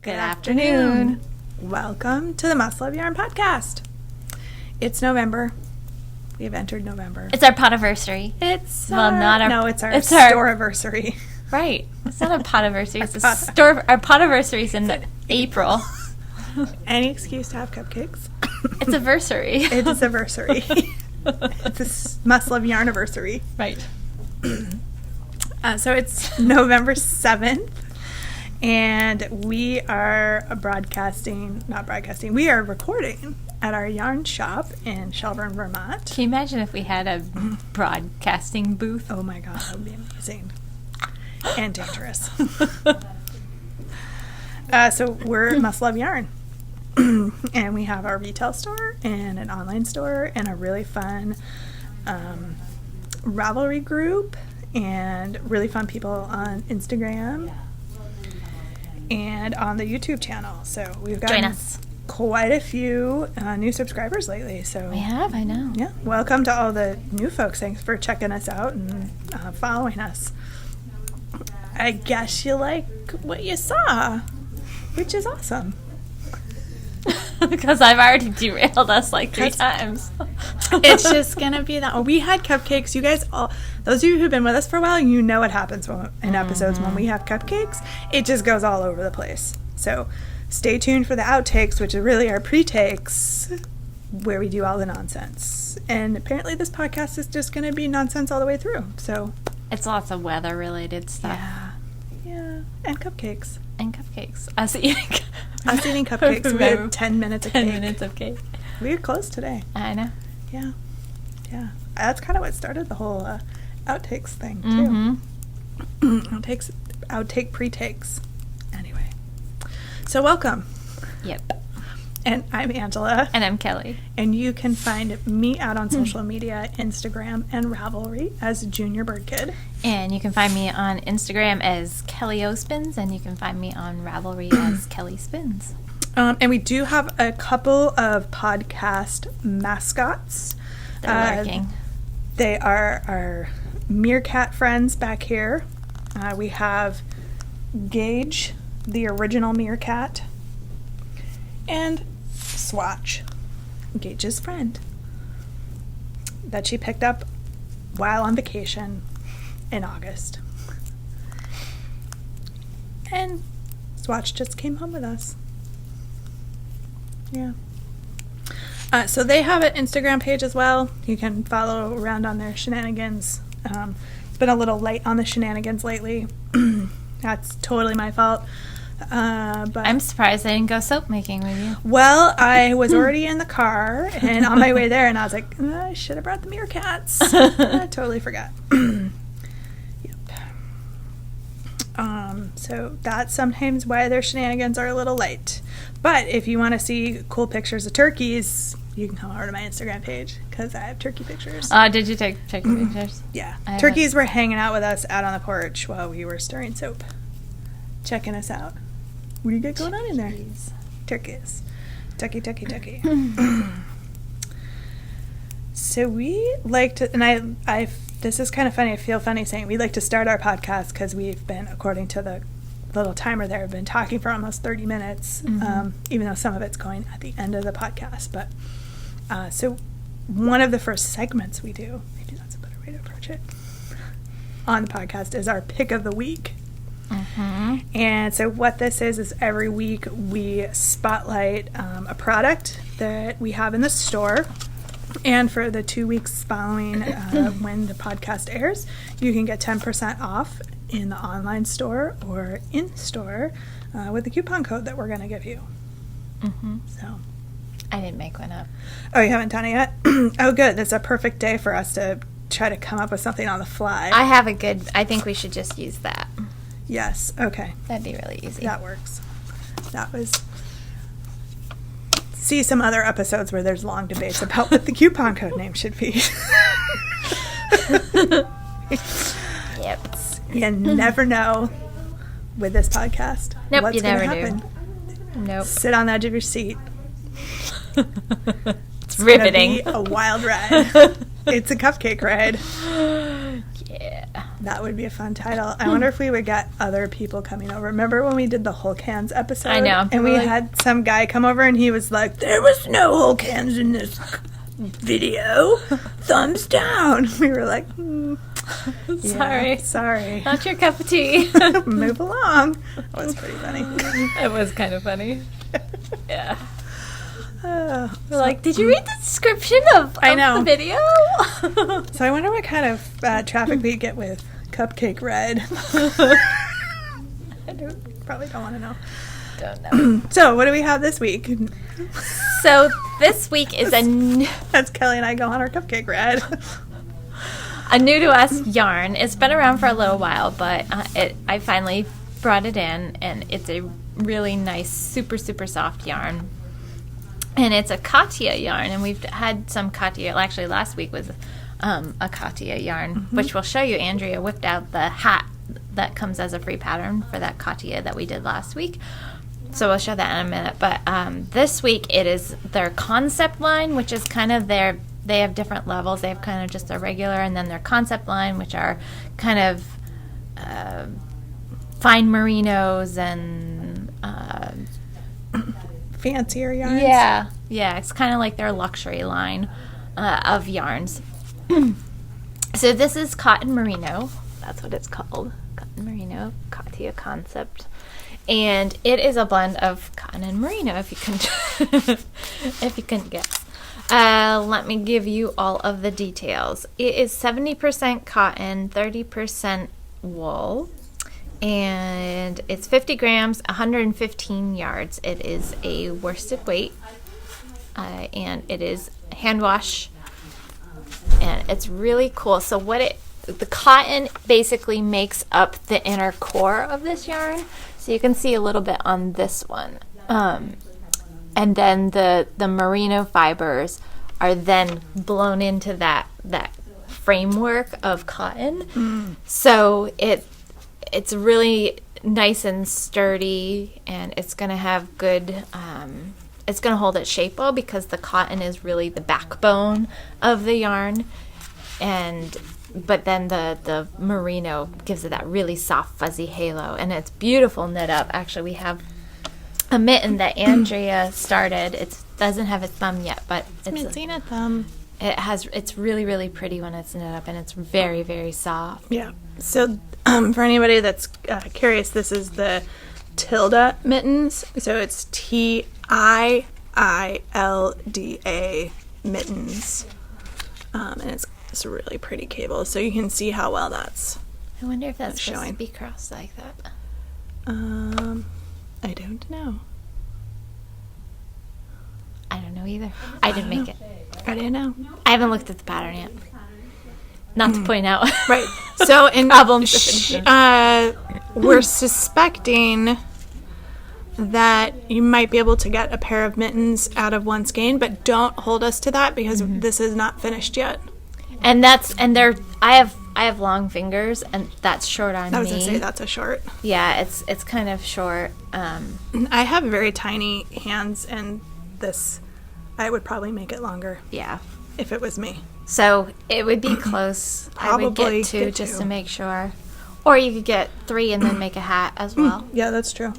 Good afternoon. Welcome to the Must Love Yarn podcast. It's November. We've entered November. It's our podiversary. It's our store-iversary. Right. It's not a podiversary. It's a store. Our podiversary is in April. Any excuse to have cupcakes. It's anniversary. It's anniversary. It's a Must Love Yarn-iversary. Right. So it's November 7th. And we are we are recording at our yarn shop in Shelburne, Vermont. Can you imagine if we had a broadcasting booth? Oh my God, that would be amazing. And dangerous. So we're Must Love Yarn. And we have our retail store and an online store and a really fun Ravelry group and really fun people on Instagram. And on the YouTube channel. So we've got quite a few new subscribers lately. So we have, I know. Yeah. Welcome to all the new folks. Thanks for checking us out and following us. I guess you like what you saw, which is awesome. Because I've already derailed us like 3 times. It's just going to be that. We had cupcakes. You guys, those of you who've been with us for a while, you know what happens in episodes when we have cupcakes. It just goes all over the place. So stay tuned for the outtakes, which are really our pre-takes, where we do all the nonsense. And apparently this podcast is just going to be nonsense all the way through. So it's lots of weather-related stuff. Yeah. And cupcakes. Us eating cupcakes. We had 10 minutes of cake. 10 minutes of cake. We were close today. I know. Yeah. That's kind of what started the whole outtakes thing, too. Mm-hmm. Outtake pre-takes. Anyway. So welcome. Yep. And I'm Angela. And I'm Kelly. And you can find me out on social media, Instagram and Ravelry as Junior Bird Kid. And you can find me on Instagram as Kelly O Spins, and you can find me on Ravelry as Kelly Spins. And we do have a couple of podcast mascots. They're lurking. They are our meerkat friends back here. We have Gage, the original meerkat, and Swatch, Gage's friend, that she picked up while on vacation in August. And Swatch just came home with us. Yeah. So they have an Instagram page as well. You can follow around on their shenanigans. It's been a little light on the shenanigans lately. That's totally my fault. But I'm surprised I didn't go soap making with you. Well, I was already in the car and on my way there, and I was like, I should have brought the meerkats. I totally forgot. Yep. So that's sometimes why their shenanigans are a little light. But if you want to see cool pictures of turkeys, you can come over to my Instagram page because I have turkey pictures. Did you take turkey pictures? Yeah. Turkeys were hanging out with us out on the porch while we were stirring soap, checking us out. What do you got going on in there? Turkeys. Tucky. So we like to, and I this is kind of funny. I feel funny saying we like to start our podcast because we've been, according to the little timer there, been talking for almost 30 minutes, even though some of it's going at the end of the podcast. But so one of the first segments we do, maybe that's a better way to approach it, on the podcast is our pick of the week. And so what this is every week we spotlight a product that we have in the store, and for the 2 weeks following when the podcast airs, you can get 10% off in the online store or in store with the coupon code that we're going to give you. So I didn't make one up. Oh, you haven't done it yet? Oh, good. That's a perfect day for us to try to come up with something on the fly. I think we should just use that. Yes. Okay. That'd be really easy. That works. That was... See some other episodes where there's long debates about what the coupon code name should be. Yep. You never know with this podcast. Nope, what's you never happen. do. Nope. Sit on the edge of your seat. It's riveting. It's gonna be a wild ride. It's a cupcake ride. Yeah. That would be a fun title. I wonder if we would get other people coming over. Remember when we did the Hulk Hands episode? I know. And we had some guy come over and he was like, there was no Hulk Hands in this video. Thumbs down. We were like, sorry. Not your cup of tea. Move along. That was pretty funny. It was kind of funny. Yeah. We're We're like, did you read the description of the video? So I wonder what kind of traffic we get with Cupcake Red. Probably don't want to know. Don't know. So what do we have this week? So this week is That's Kelly and I go on our Cupcake Red. a new to us yarn. It's been around for a little while, but I finally brought it in, and it's a really nice, super, super soft yarn. And it's a Katia yarn, and we've had some Katia. Actually, last week was a Katia yarn, which we'll show you. Andrea whipped out the hat that comes as a free pattern for that Katia that we did last week. So we'll show that in a minute. But this week it is their concept line, which is kind of they have different levels. They have kind of just a regular, and then their concept line, which are kind of fine merinos and Fancier yarns. Yeah, it's kind of like their luxury line of yarns. So this is cotton merino. That's what it's called, cotton merino, Katia concept, and it is a blend of cotton and merino. If you couldn't guess. Let me give you all of the details. It is 70% cotton, 30% wool. And it's 50 grams, 115 yards. It is a worsted weight, and it is hand wash, and it's really cool. So the cotton basically makes up the inner core of this yarn. So you can see a little bit on this one, and then the merino fibers are then blown into that framework of cotton. So it's really nice and sturdy, and it's going to have good, it's going to hold its shape well because the cotton is really the backbone of the yarn. But then the merino gives it that really soft, fuzzy halo, and it's beautiful knit up. Actually, we have a mitten that Andrea started. It doesn't have its thumb yet, but it's missing a thumb. It's really, really pretty when it's knit up, and it's very, very soft. Yeah. So for anybody that's curious, this is the Tilda mittens. So it's TIILDA mittens. And it's a really pretty cable. So you can see how well that's I wonder if that's showing. supposed to be crossed like that. I don't know. I don't know either. I didn't make it. I don't know. I haven't looked at the pattern yet. Not to point out. Right. So in Problems. we're suspecting that you might be able to get a pair of mittens out of one skein, but don't hold us to that because this is not finished yet. And I have long fingers, and that's short on me. I was gonna say that's a short. Yeah, it's kind of short. I have very tiny hands, and this I would probably make it longer. Yeah. If it was me. So it would be close. I would Probably get two get just two. to make sure. Or you could get 3 and then make a hat as well. Yeah, that's true.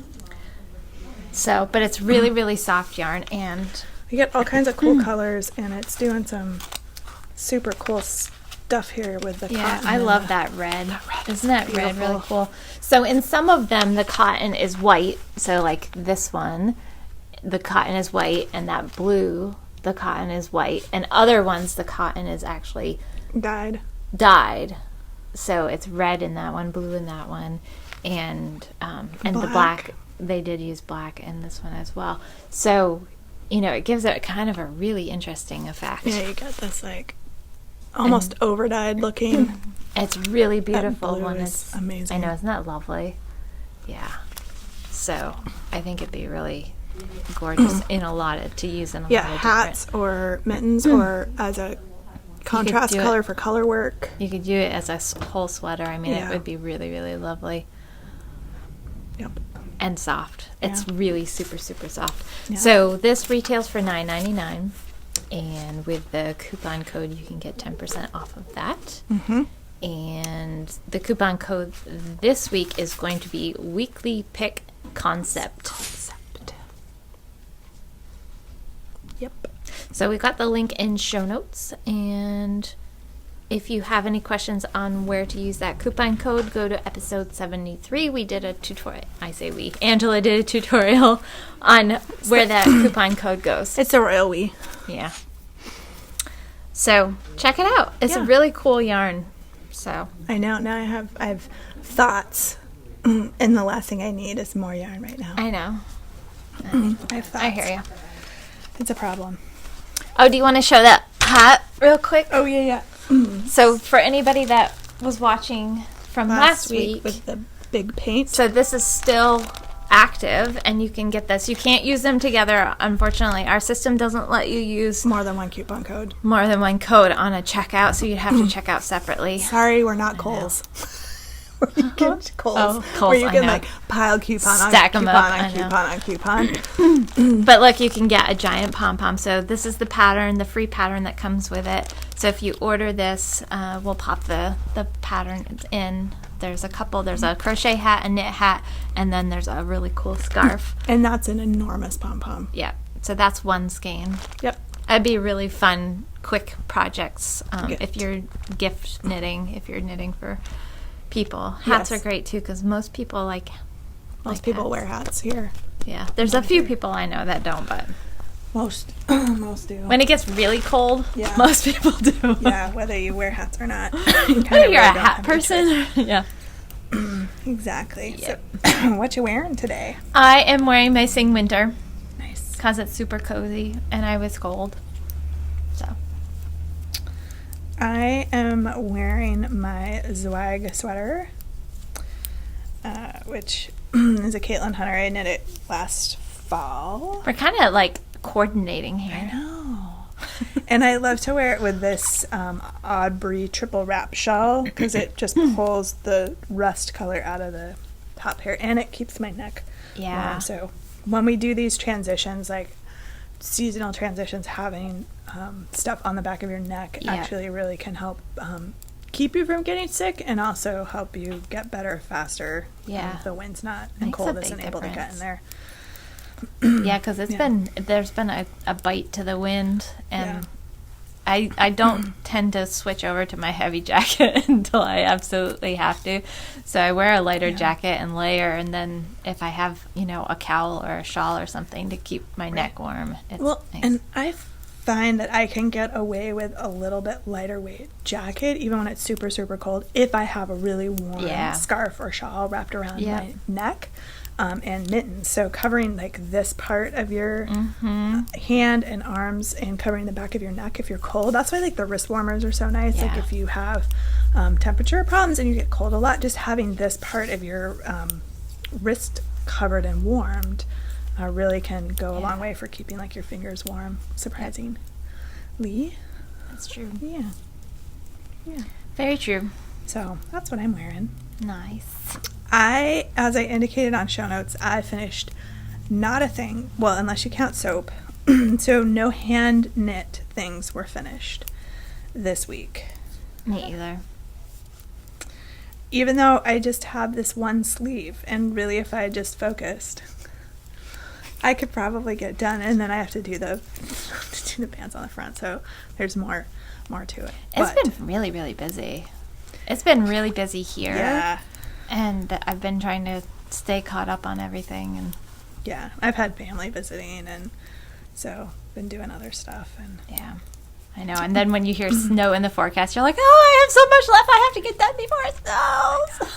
So, but it's really, really soft yarn, and We get all kinds of cool colors, and it's doing some super cool stuff here with the yeah, cotton. I and love the- that red. red Isn't that is red really beautiful. cool? So in some of them, the cotton is white. So like this one, the cotton is white, and that blue, the cotton is white. And other ones, the cotton is actually dyed. So it's red in that one, blue in that one, and the Black. black. They did use black in this one as well. So, it gives it kind of a really interesting effect. Yeah, you get this like almost over dyed looking. It's really That beautiful blue when is it's amazing. I know, isn't that lovely? Yeah. So I think it'd be really gorgeous to use in a Yeah, lot of hats or mittens or as a contrast do it. color for color work. You could do it as a whole sweater. I mean, Yeah. it would be really, really lovely Yep. and soft. It's Yeah. really super, super soft. Yeah. So this retails for $9.99, and with the coupon code, you can get 10% off of that. Mm-hmm. And the coupon code this week is going to be Weekly Pick Concept. Yep. So we got the link in show notes, and if you have any questions on where to use that coupon code, go to episode 73. We did a tutorial. I say we. Angela did a tutorial on where that coupon code goes. It's a royal we. Yeah. So check it out. It's a really cool yarn. So I know. Now I have thoughts, and the last thing I need is more yarn right now. I know. I have thoughts. I hear you. It's a problem. Oh, do you want to show that hat real quick? Oh, yeah. So for anybody that was watching from last week with the big paint. So this is still active, and you can get this. You can't use them together, unfortunately. Our system doesn't let you use more than one coupon code. More than one code on a checkout, so you'd have to check out separately. Sorry, we're not Kohl's. Where you can Kohl's, Kohl's, where you can like pile coupon Stack on them coupon up, on coupon. But look, you can get a giant pom-pom. So this is the pattern, the free pattern that comes with it. So if you order this, we'll pop the pattern in. There's a couple. There's a crochet hat, a knit hat, and then there's a really cool scarf. And that's an enormous pom-pom. Yeah. So that's one skein. Yep. That'd be really fun, quick projects if you're gift knitting, if you're knitting for people. Hats are great too, because most people most people wear hats here. Yeah. There's a few people I know that don't, but most do. When it gets really cold, most people do. Yeah, whether you wear hats or not. Whether you're a hat person. Yeah. Exactly. Yep. So, what you wearing today? I am wearing my Sing Winter. Nice. Because it's super cozy, and I was cold. So. I am wearing my Zwag sweater, which is a Caitlin Hunter. I knit it last fall. We're kind of like coordinating here. I know. And I love to wear it with this Audrey triple wrap shawl because it just pulls the rust color out of the top hair, and it keeps my neck warm. So when we do these transitions, like seasonal transitions, having stuff on the back of your neck actually really can help keep you from getting sick and also help you get better faster. Yeah, the wind's not and cold isn't able to get in there. Yeah, because there's been a bite to the wind, and I don't tend to switch over to my heavy jacket until I absolutely have to. So I wear a lighter jacket and layer, and then if I have a cowl or a shawl or something to keep my neck warm, it's nice. And I find that I can get away with a little bit lighter weight jacket even when it's super, super cold if I have a really warm scarf or shawl wrapped around my neck. And mittens, so covering like this part of your hand and arms and covering the back of your neck if you're cold. That's why like the wrist warmers are so nice. Like if you have temperature problems and you get cold a lot, just having this part of your wrist covered and warmed really can go a long way for keeping like your fingers warm. Surprisingly. That's true. Yeah. Very true. So that's what I'm wearing. Nice. As I indicated on show notes, I finished not a thing, well, unless you count soap. So no hand knit things were finished this week. Me either. Even though I just have this one sleeve, and really if I just focused, I could probably get done, and then I have to do the pants on the front, so there's more to it. It's been really, really busy. It's been really busy here. Yeah. And I've been trying to stay caught up on everything. And yeah, I've had family visiting, and so been doing other stuff. And yeah, I know. And then when you hear snow in the forecast, you're like, oh, I have so much left. I have to get done before it snows.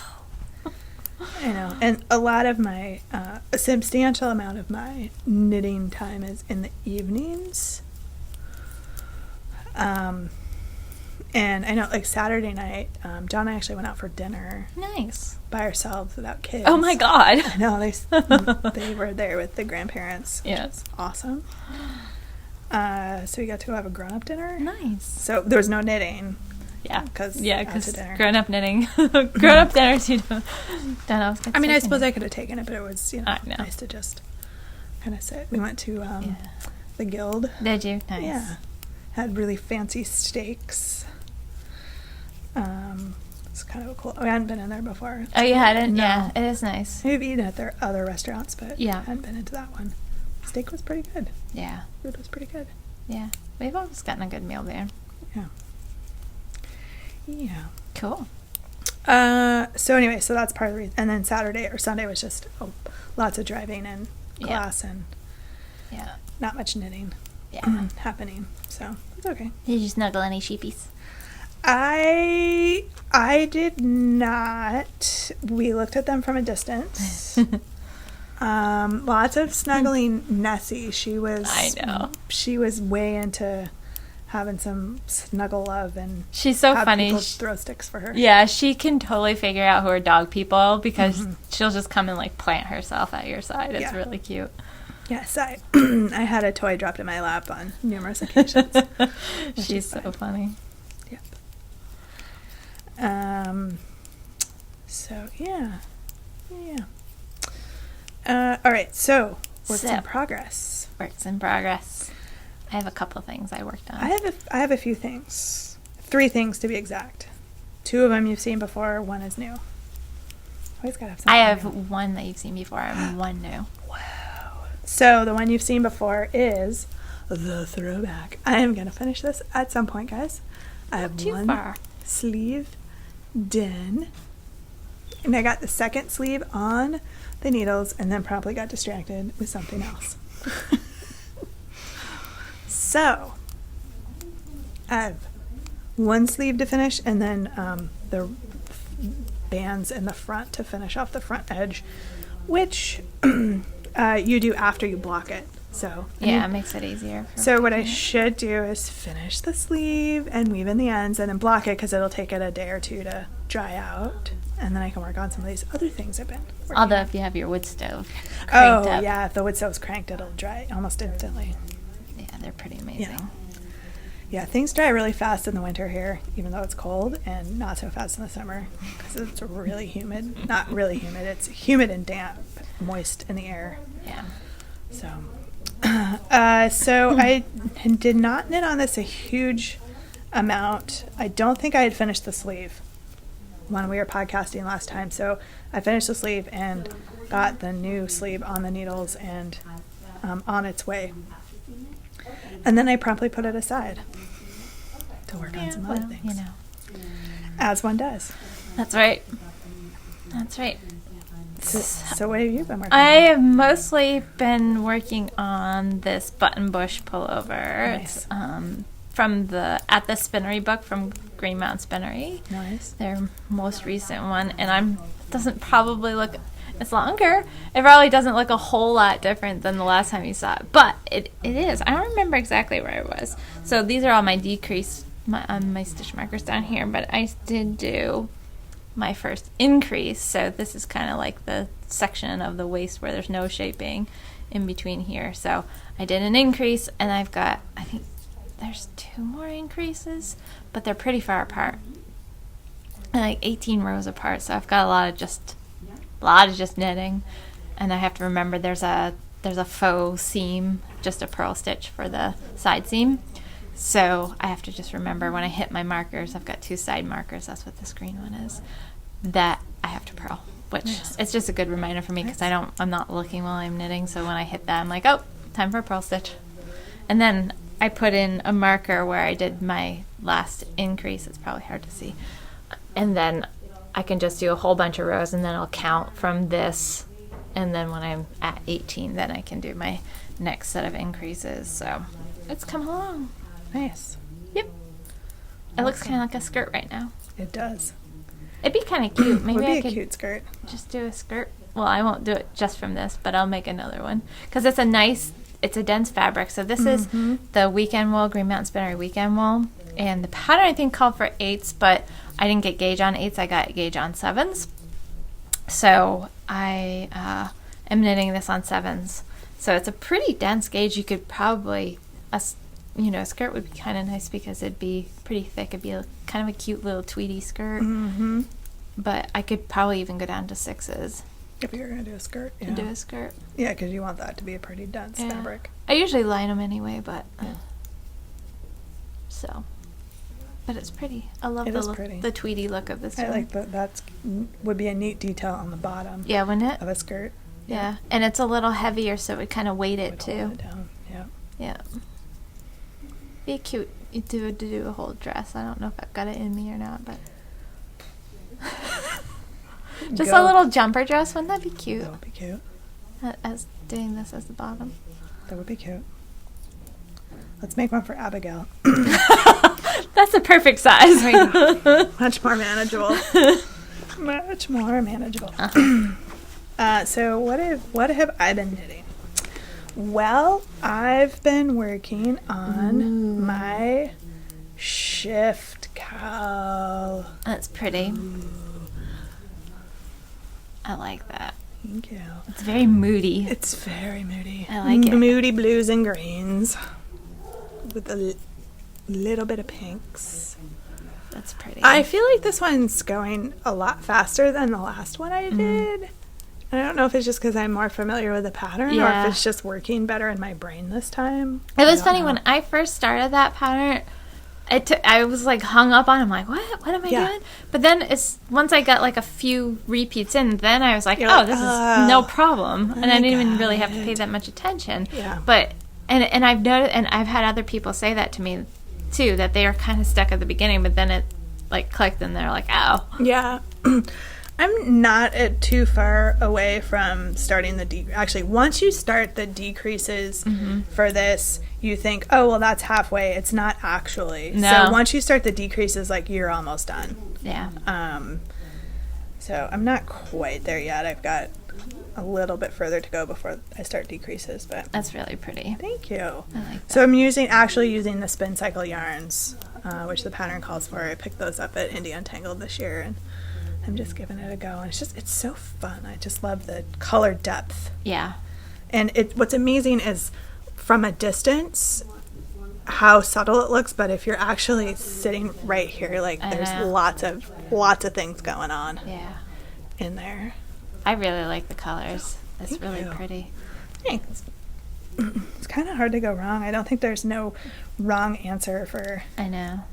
I know. And a lot of my, a substantial amount of my knitting time is in the evenings. And I know, like, Saturday night, John and I actually went out for dinner. Nice. By ourselves without kids. Oh, my God. I know. They were there with the grandparents, which is awesome. So we got to have a grown-up dinner. Nice. So there was no knitting. Yeah. Because grown-up knitting. Grown-up dinners, you don't know. I mean, I suppose I could have taken it, but it was, nice to just kind of sit. We went to the Guild. Did you? Nice. Yeah. Had really fancy steaks. It's kind of cool. We hadn't been in there before. Oh, you hadn't? No. Yeah, it is nice. We've eaten at their other restaurants, but Yeah. hadn't been into that one. Steak was pretty good. Yeah. Food was pretty good. Yeah. We've always gotten a good meal there. Yeah. Yeah. Cool. So anyway, so that's part of the reason. And then Saturday or Sunday was just lots of driving and class and not much knitting happening. So it's okay. Did you snuggle any sheepies? I did not. We looked at them from a distance. Lots of snuggling Nessie. She was way into having some snuggle love, and she's so have funny. people throw sticks for her. Yeah, she can totally figure out who are dog people because she'll just come and like plant herself at your side. It's really cute. Yes, I had a toy dropped in my lap on numerous occasions. She's so funny. Yep. So yeah. All right. So works in progress. Works in progress. I have a couple things I worked on. I have a few things. 3 things to be exact. 2 of them you've seen before. 1 is new. Always gotta have something. I have new. 1 that you've seen before and 1 new. Wow. So the one you've seen before is the throwback. I am gonna finish this at some point, guys. I have 1 sleeve done, and I got the second sleeve on the needles, and then probably got distracted with something else. So I have 1 sleeve to finish, and then the bands in the front to finish off the front edge, which you do after you block it. So it makes it easier. So what I should do is finish the sleeve and weave in the ends, and then block it because it'll take it a day or 2 to dry out, and then I can work on some of these other things I've been working Although on. if you have your wood stove cranked up. Yeah, if the wood stove's cranked, it'll dry almost instantly. Yeah, they're pretty amazing. Yeah, things dry really fast in the winter here, even though it's cold, and not so fast in the summer because it's really humid. Not really humid, it's humid and damp, moist in the air. Yeah. So I did not knit on this a huge amount. I don't think I had finished the sleeve when we were podcasting last time. So I finished the sleeve and got the new sleeve on the needles and on its way. And then I promptly put it aside to work on some other things. As one does. That's right. So what have you been working on? I have mostly been working on this button bush pullover. Nice. It's from At the Spinnery book from Green Mountain Spinnery. Nice. Their most recent one, and doesn't probably look. It's longer. It probably doesn't look a whole lot different than the last time you saw it, but it is. I don't remember exactly where it was. So these are all my my stitch markers down here, but I did do my first increase. So this is kind of like the section of the waist where there's no shaping in between here. So I did an increase, and I think there's 2 more increases, but they're pretty far apart, and like 18 rows apart. So I've got a lot of just knitting, and I have to remember there's a faux seam, just a purl stitch for the side seam. So I have to just remember when I hit my markers, I've got 2 side markers, that's what this green one is, that I have to purl, which it's just a good reminder for me because I'm not looking while I'm knitting. So when I hit that, I'm like, oh, time for a purl stitch. And then I put in a marker where I did my last increase. It's probably hard to see. And then I can just do a whole bunch of rows, and then I'll count from this, and then when I'm at 18, then I can do my next set of increases. So it's come along. Nice. Yep. It looks kind of like a skirt right now. It does. It'd be kind of cute. Maybe Would be I a could cute skirt. just do a skirt. Well, I won't do it just from this, but I'll make another one because it's a dense fabric. So this is the weekend wool, Green Mountain Spinnery weekend wool, and the pattern I think called for 8s, but I didn't get gauge on 8s. I got gauge on 7s. So I am knitting this on 7s. So it's a pretty dense gauge. You could probably, a skirt would be kind of nice because it'd be pretty thick. It'd be kind of a cute little tweedy skirt. Mm-hmm. But I could probably even go down to 6s. If you're going to do a skirt. To do a skirt. Yeah, because you want that to be a pretty dense fabric. I usually line them anyway, but But it's pretty. I love It is pretty. the tweedy look of this I one. like that. Would be a neat detail on the bottom. Yeah, wouldn't it? Of a skirt. Yeah, and it's a little heavier, so it would kind of weight it Would too. hold it down. Yeah. Yeah. Be cute. You do a whole dress. I don't know if I've got it in me or not, but just a little jumper dress. Wouldn't that be cute? That would be cute. As doing this as the bottom. That would be cute. Let's make one for Abigail. That's a perfect size. Much more manageable. Much more manageable. So what have I been knitting? Well, I've been working on my shift cowl. That's pretty. I like that. Thank you. It's very moody. It's very moody. I like it. Moody blues and greens with a little bit of pinks. That's pretty. I feel like this one's going a lot faster than the last one I did. I don't know if it's just because I'm more familiar with the pattern or if it's just working better in my brain this time. It was funny when I first started that pattern. I was like hung up on. I'm like, what am I doing? But then once I got like a few repeats in, then I was like, this is no problem, and I didn't even really have to pay that much attention. Yeah. But and I've noticed, and I've had other people say that to me too, that they are kind of stuck at the beginning, but then it like clicked, and they're like, oh. Yeah. I'm not too far away from starting the actually, once you start the decreases for this, you think, oh, well, that's halfway. It's not actually. No. So once you start the decreases, like, you're almost done. Yeah. So I'm not quite there yet. I've got a little bit further to go before I start decreases, but That's really pretty. thank you. I like that. So I'm actually using the spin cycle yarns, which the pattern calls for. I picked those up at Indie Untangled this year, and I'm just giving it a go. And it's so fun. I just love the color depth. Yeah. And what's amazing is from a distance how subtle it looks, but if you're actually sitting right here, like, there's lots of things going on in there. I really like the colors. It's Thank really you. pretty. Thanks. It's kind of hard to go wrong. I don't think there's no wrong answer for I know.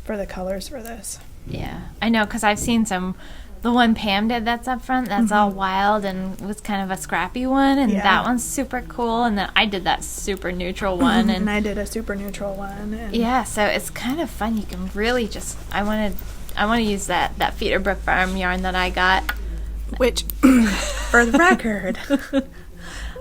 the colors for this. Yeah, I know, because I've seen the one Pam did that's up front, that's all wild and was kind of a scrappy one, and that one's super cool, and then I did that super neutral one, and I did a super neutral one. And yeah, so it's kind of fun. You can really just, I want to use that Feederbrook Farm yarn that I got. Which, for the record,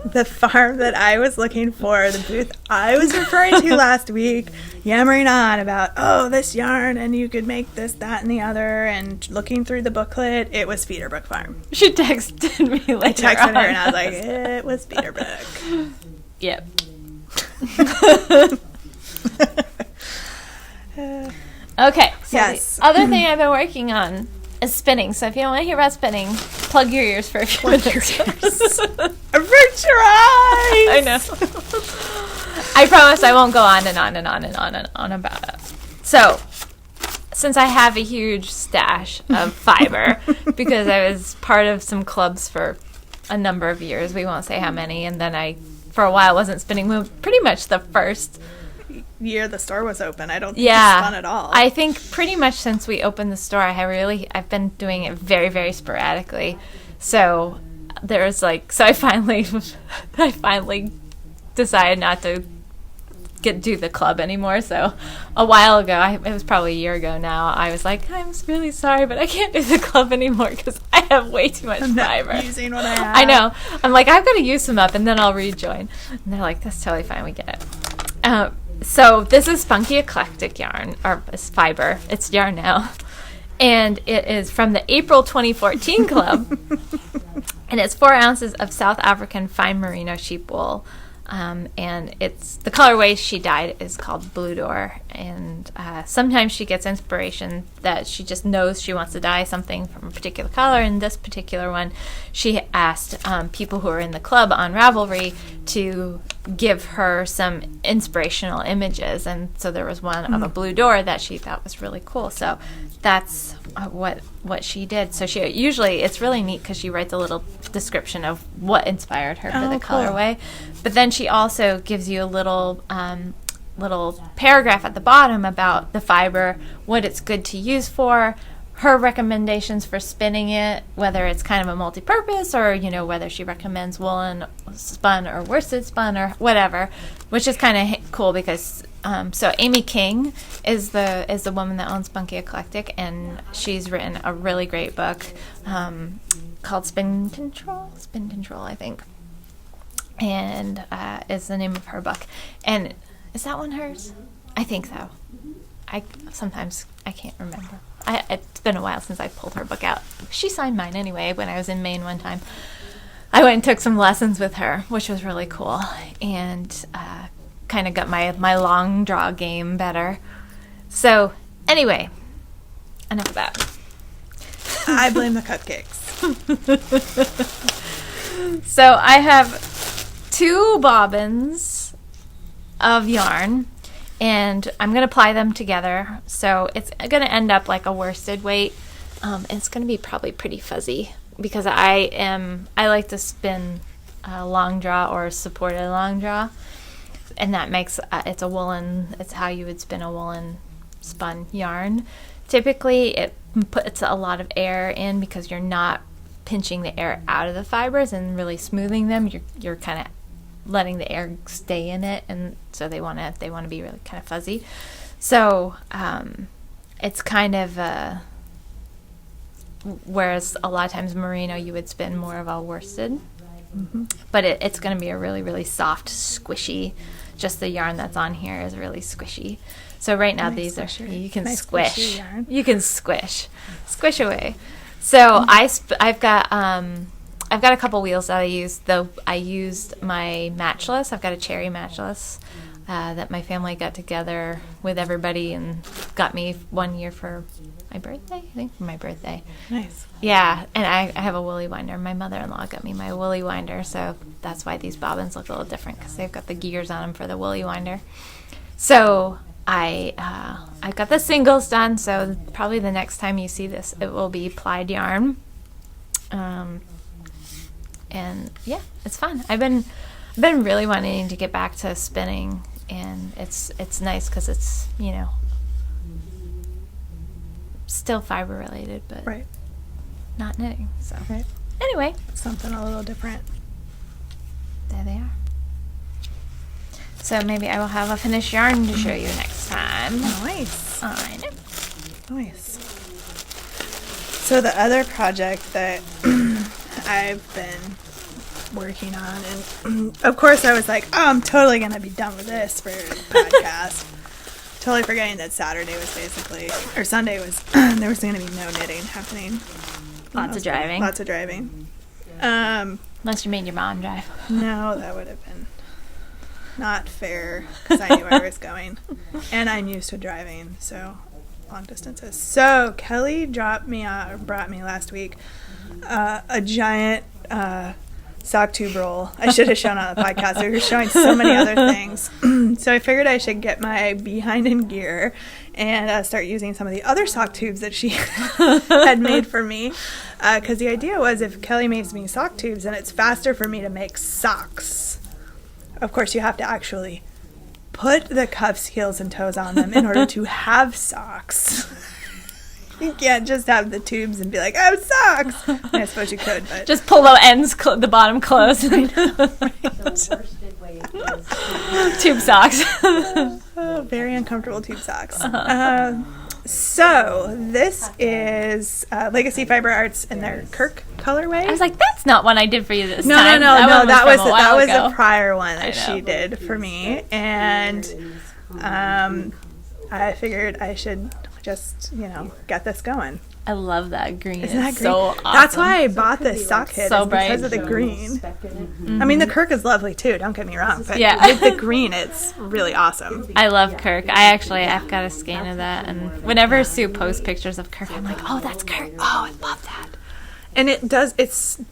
the farm that I was looking for, the booth I was referring to last week, yammering on about, oh, this yarn, and you could make this, that, and the other, and looking through the booklet, it was Feederbrook Farm. She texted me later. I texted her, and I was like, it was Feederbrook. Yep. Okay, so the other thing I've been working on is spinning. So if you don't want to hear about spinning, plug your ears for a few minutes. Avert your eyes! I know. I promise I won't go on and on and on and on and on about it. So, since I have a huge stash of fiber, because I was part of some clubs for a number of years, we won't say how many, and then I, for a while, wasn't spinning pretty much the first year the store was open. I don't think it's fun at all. I think pretty much since we opened the store, I've been doing it very, very sporadically. So there's so I finally decided not to do the club anymore. So a while ago, it was probably a year ago now, I was like, I'm really sorry, but I can't do the club anymore because I have way too much fiber. Not using what I have. I know. I'm like, I've got to use some up and then I'll rejoin. And they're like, that's totally fine. We get it. So this is Spunky Eclectic yarn, or it's fiber. It's yarn now. And it is from the April 2014 club. And it's 4 ounces of South African fine merino sheep wool. And it's the colorway she dyed is called Blue Door. And sometimes she gets inspiration that she just knows she wants to dye something from a particular color. In this particular one, she asked people who are in the club on Ravelry to give her some inspirational images. And so there was one of a blue door that she thought was really cool. So that's what she did. So she usually, it's really neat because she writes a little description of what inspired her for the colorway. But then she also gives you a little little paragraph at the bottom about the fiber, what it's good to use for, her recommendations for spinning it, whether it's kind of a multi-purpose or, you know, whether she recommends woolen spun or worsted spun or whatever, which is kind of cool because so Amy King is the woman that owns Spunky Eclectic, and she's written a really great book called Spin Control, I think, and is the name of her book. And is that one hers? I think so. I can't remember. It's been a while since I pulled her book out. She signed mine anyway when I was in Maine one time. I went and took some lessons with her, which was really cool, and kind of got my long draw game better. So anyway, enough of that. I blame the cupcakes. So I have 2 bobbins of yarn, and I'm going to ply them together. So it's going to end up like a worsted weight. And it's going to be probably pretty fuzzy because I like to spin a long draw or supported long draw. And that makes it's how you would spin a woolen spun yarn. Typically it puts a lot of air in because you're not pinching the air out of the fibers and really smoothing them. You're kind of letting the air stay in it, and so they want to be really kind of fuzzy. So it's kind of whereas a lot of times merino you would spin more of a worsted, but it's going to be a really, really soft, squishy. Just the yarn that's on here is really squishy. So right now these are you can squish. You can squish away. So I've got a couple wheels that I used. Though I used my matchless. I've got a cherry matchless that my family got together with everybody and got me one year for my birthday. I think for my birthday. Nice. Yeah, and I have a woolly winder. My mother-in-law got me my woolly winder, so that's why these bobbins look a little different because they've got the gears on them for the woolly winder. So I got the singles done. So probably the next time you see this, it will be plied yarn. And yeah, it's fun. I've been really wanting to get back to spinning, and it's nice because it's, you know, still fiber related, but right. Not knitting. So right. Anyway, something a little different. There they are. So maybe I will have a finished yarn to show you next time. Nice. I know. Nice. So the other project that I've been working on, and of course I was like, oh, I'm totally going to be done with this for the podcast. Totally forgetting that Saturday was basically, or Sunday was, there was going to be no knitting happening. Lots of driving. Lots of driving. Unless you made your mom drive. No, that would have been not fair because I knew where I was going. And I'm used to driving, so long distances. So Kelly brought me last week a giant sock tube roll. I should have shown on the podcast. We were showing so many other things. So I figured I should get my behind in gear and start using some of the other sock tubes that she had made for me. Because the idea was if Kelly makes me sock tubes, then it's faster for me to make socks. Of course, you have to actually put the cuffs, heels, and toes on them in order to have socks. You can't just have the tubes and be like, I have socks. I suppose you could, but just pull the ends, the bottom closed. I know, right? Tube socks. Very uncomfortable tube socks. So this is Legacy Fiber Arts in their Kirk colorway. I was like, that's not one I did for you this time. No. That was ago. a prior one that she did for me, and I figured I should just, get this going. I love that green. Isn't that green? So awesome. That's why I bought this sock kit. So bright. Because of the green. I mean, the Kirk is lovely too. Don't get me wrong. But with the green, it's really awesome. I love Kirk. I've got a skein of that, and whenever Sue posts pictures of Kirk, I'm like, oh, that's Kirk. Oh, I love that. And it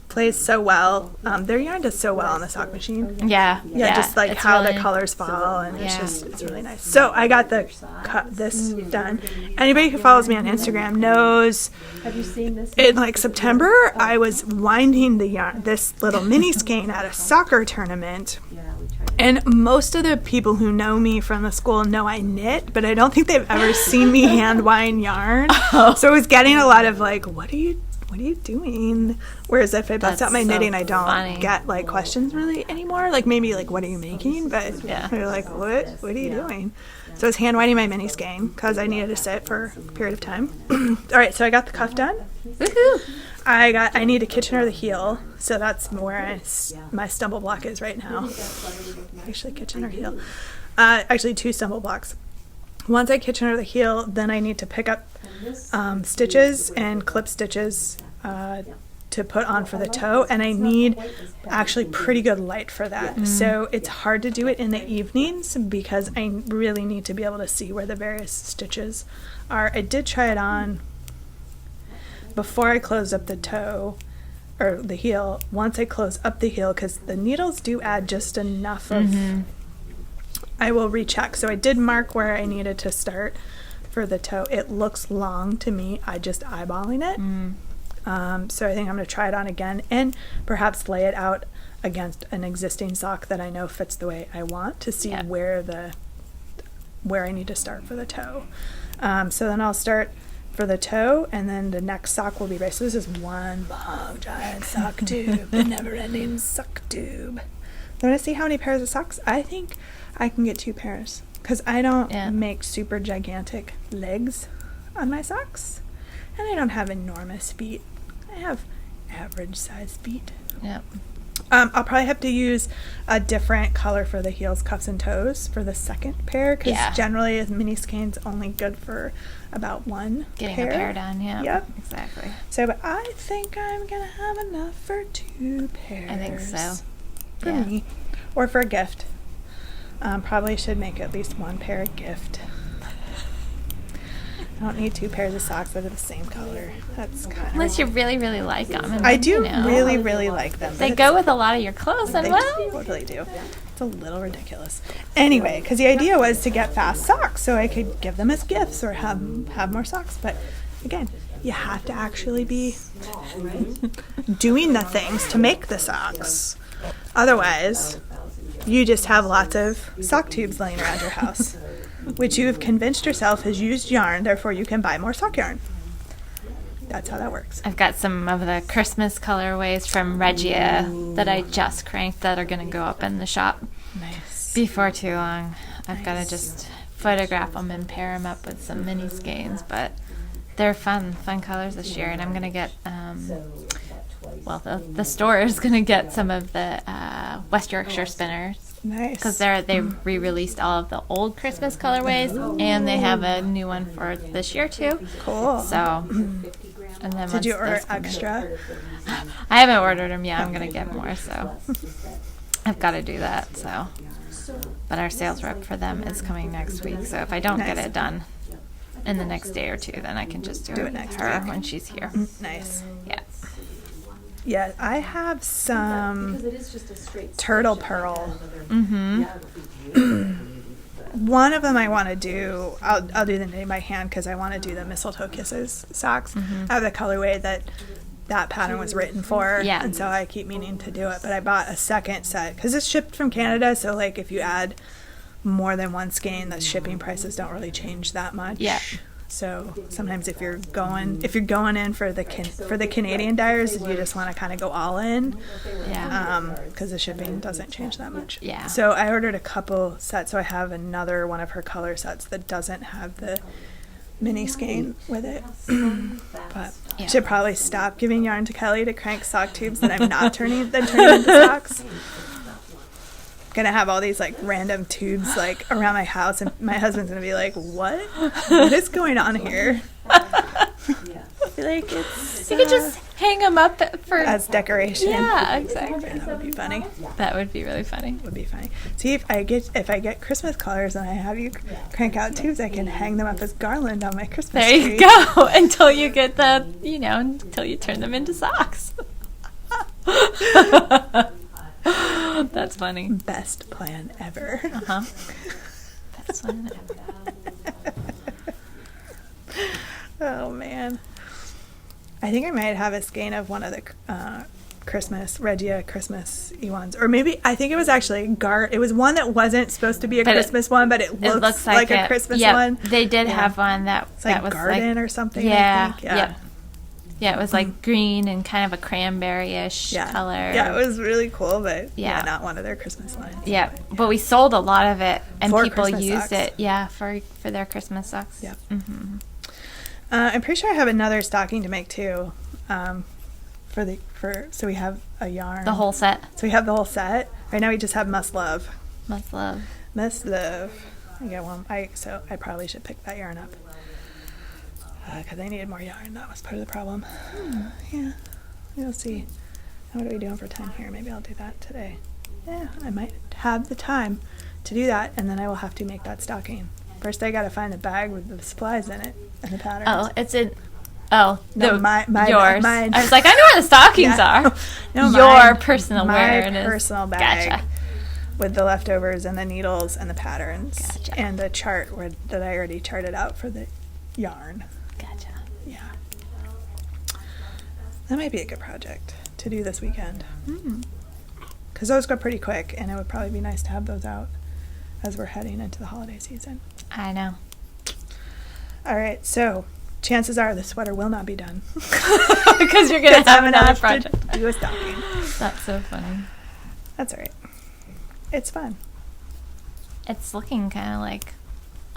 plays so well. Their yarn does so well on the sock machine. Yeah, just like how the colors fall, and it's really nice. So I got this done. Anybody who follows me on Instagram knows. Have you seen this? In like September, I was winding the yarn, this little mini skein at a soccer tournament. Yeah, we tried it. And most of the people who know me from the school know I knit, but I don't think they've ever seen me hand wind yarn. Oh. So I was getting a lot of like, what are you doing? Whereas if I bust out my knitting, I don't get like questions really anymore. Like maybe like, what are you making? But they're like, what are you doing? So I was hand winding my mini skein because I needed to sit for a period of time. All right, so I got the cuff done. Woohoo! I need a kitchener the heel, so that's where my stumble block is right now. Actually, kitchener heel. Actually, 2 stumble blocks. Once I kitchener the heel, then I need to pick up stitches and clip stitches to put on for the toe, and I need actually pretty good light for that. So it's hard to do it in the evenings because I really need to be able to see where the various stitches are. I did try it on before I closed up the toe or the heel. Once I close up the heel, because the needles do add just enough of I will recheck. So I did mark where I needed to start for the toe. It looks long to me. I just eyeballing it. So I think I'm going to try it on again and perhaps lay it out against an existing sock that I know fits the way I want to see where I need to start for the toe. So then I'll start for the toe, and then the next sock will be right. So this is one long giant sock tube, the never-ending sock tube. I'm going to see how many pairs of socks. I think I can get 2 pairs because I don't make super gigantic legs on my socks, and I don't have enormous feet. I have average size feet. Yep. I'll probably have to use a different color for the heels, cuffs, and toes for the second pair because generally a mini skein's only good for about 1 Getting pair. a pair done, Yep. Exactly. So, but I think I'm going to have enough for 2 pairs. I think so. For me. Or for a gift. Probably should make at least 1 pair a gift. I don't need 2 pairs of socks that are the same color. That's kind of... Unless you really, really like them. And I do really, really like them. They go with a lot of your clothes, and They totally do. It's a little ridiculous. Anyway, because the idea was to get fast socks so I could give them as gifts or have more socks. But again, you have to actually be doing the things to make the socks. Otherwise, you just have lots of sock tubes laying around your house, which you have convinced yourself has used yarn, therefore you can buy more sock yarn. That's how that works. I've got some of the Christmas colorways from Regia that I just cranked that are going to go up in the shop before too long. I've got to just photograph them and pair them up with some mini skeins, but they're fun colors this year, and I'm going to get the store is going to get some of the West Yorkshire spinners. Nice. Because they re-released all of the old Christmas colorways, and they have a new one for this year too. Cool. So, and then did you order extra? I haven't ordered them yet. I'm gonna get more, so I've got to do that. So, but our sales rep for them is coming next week. So if I don't get it done in the next day or 2, then I can just do it next her when she's here. Nice. Yeah. Yeah, I have some turtle pearl. One of them I want to do, I'll do the knitting by hand because I want to do the mistletoe kisses socks. I have the colorway that pattern was written for, and so I keep meaning to do it. But I bought a second set because it's shipped from Canada, so like if you add more than 1 skein, the shipping prices don't really change that much. Yeah. So sometimes if you're going in for the Canadian dyers, you just want to kind of go all in, because the shipping doesn't change that much. Yeah. So I ordered a couple sets. So I have another one of her color sets that doesn't have the mini skein with it. But I should probably stop giving yarn to Kelly to crank sock tubes that I'm not turning into socks. Gonna have all these like random tubes like around my house, and my husband's gonna be like, what is going on here? Like, it's You could just hang them up for as decoration. Yeah, exactly. That would be funny. That would be really funny. Would be funny. See, if I get Christmas colors and I have you crank out tubes, I can hang them up as garland on my Christmas There tree. you go. Until you get until you turn them into socks. That's funny. Best plan ever. Best plan ever. Oh man. I think I might have a skein of one of the Christmas, Regia Christmas-y ones. Or maybe, I think it was actually it was one that wasn't supposed to be a Christmas one, but it looks like a Christmas one. They did have one that was garden or something, yeah, I think. Yeah. Yeah, it was like green and kind of a cranberry-ish color. Yeah, it was really cool, but not one of their Christmas lines. Yeah, but we sold a lot of it, and for people Christmas used socks. it, for their Christmas socks. Yep. Mm-hmm. I'm pretty sure I have another stocking to make too. So we have a yarn. The whole set. So we have the whole set. Right now we just have Must Love. Must Love. Must Love. I get one. So I probably should pick that yarn up. Because I needed more yarn. That was part of the problem. Yeah. We'll see. What are we doing for time here? Maybe I'll do that today. Yeah, I might have the time to do that, and then I will have to make that stocking. First, I got to find the bag with the supplies in it and the patterns. Oh, it's in... Oh, no, yours. Mine. I was like, I know where the stockings are. No, your personal wear. My personal bag. Gotcha. With the leftovers and the needles and the patterns. Gotcha. And the chart that I already charted out for the yarn. Gotcha. Yeah. That might be a good project to do this weekend. Because those go pretty quick, and it would probably be nice to have those out as we're heading into the holiday season. I know. All right, so chances are the sweater will not be done. Because you're going to have another project. To do a stocking. That's so funny. That's all right. It's fun. It's looking kind of like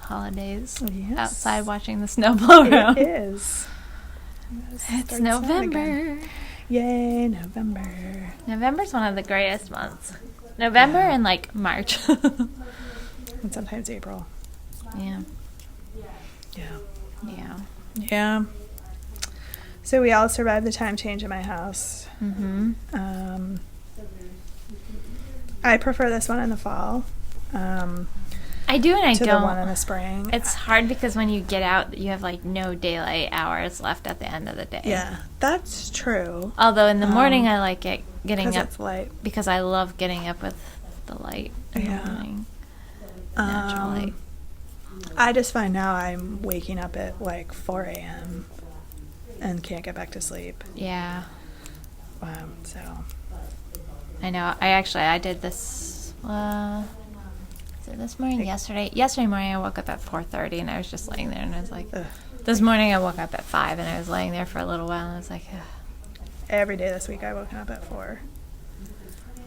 holidays outside watching the snow blow around. It is. It's November. Yay, November. November's one of the greatest months. November and like March. And sometimes April. Yeah. Yeah. Yeah. Yeah. So we all survived the time change in my house. Mm-hmm. I prefer this one in the fall. I do and I to don't. The one in the spring. It's hard because when you get out, you have like no daylight hours left at the end of the day. Yeah, that's true. Although in the morning I like it getting up it's light. because I love getting up with the light in the morning. Natural light. I just find now I'm waking up at like 4 a.m. and can't get back to sleep. Yeah. So. I know. I did this. This morning, yesterday morning I woke up at 4:30 and I was just laying there and I was like, ugh. This morning I woke up at 5 and I was laying there for a little while and I was like, ugh. Every day this week I woke up at 4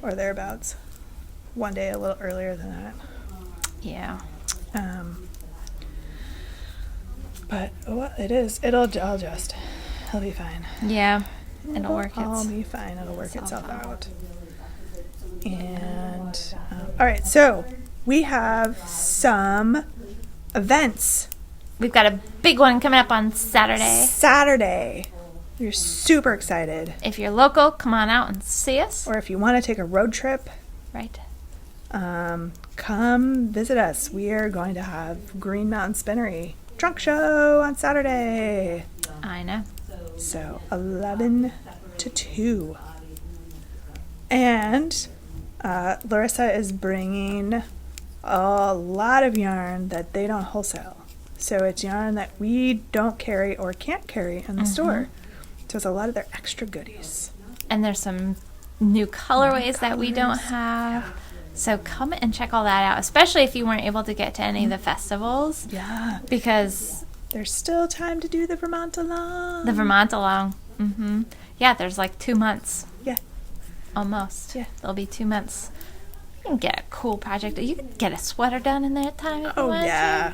or thereabouts. One day a little earlier than that. Yeah. But it is. It'll adjust. It'll be fine. Yeah. It'll work. It'll be fine. It'll work itself out. And all right, so we have some events. We've got a big one coming up on Saturday. We're super excited. If you're local, come on out and see us. Or if you want to take a road trip, right? Come visit us. We are going to have Green Mountain Spinnery trunk show on Saturday. I know. So 11 to 2. And Larissa is bringing a lot of yarn that they don't wholesale. So it's yarn that we don't carry or can't carry in the store. So it's a lot of their extra goodies. And there's some new colorways that we don't have. Yeah. So come and check all that out, especially if you weren't able to get to any of the festivals. Yeah. Because there's still time to do the Vermont Along. Mm-hmm. Yeah, there's like 2 months. Yeah. Almost. Yeah. There'll be 2 months. You can get a cool project. You can get a sweater done in that time if you want to.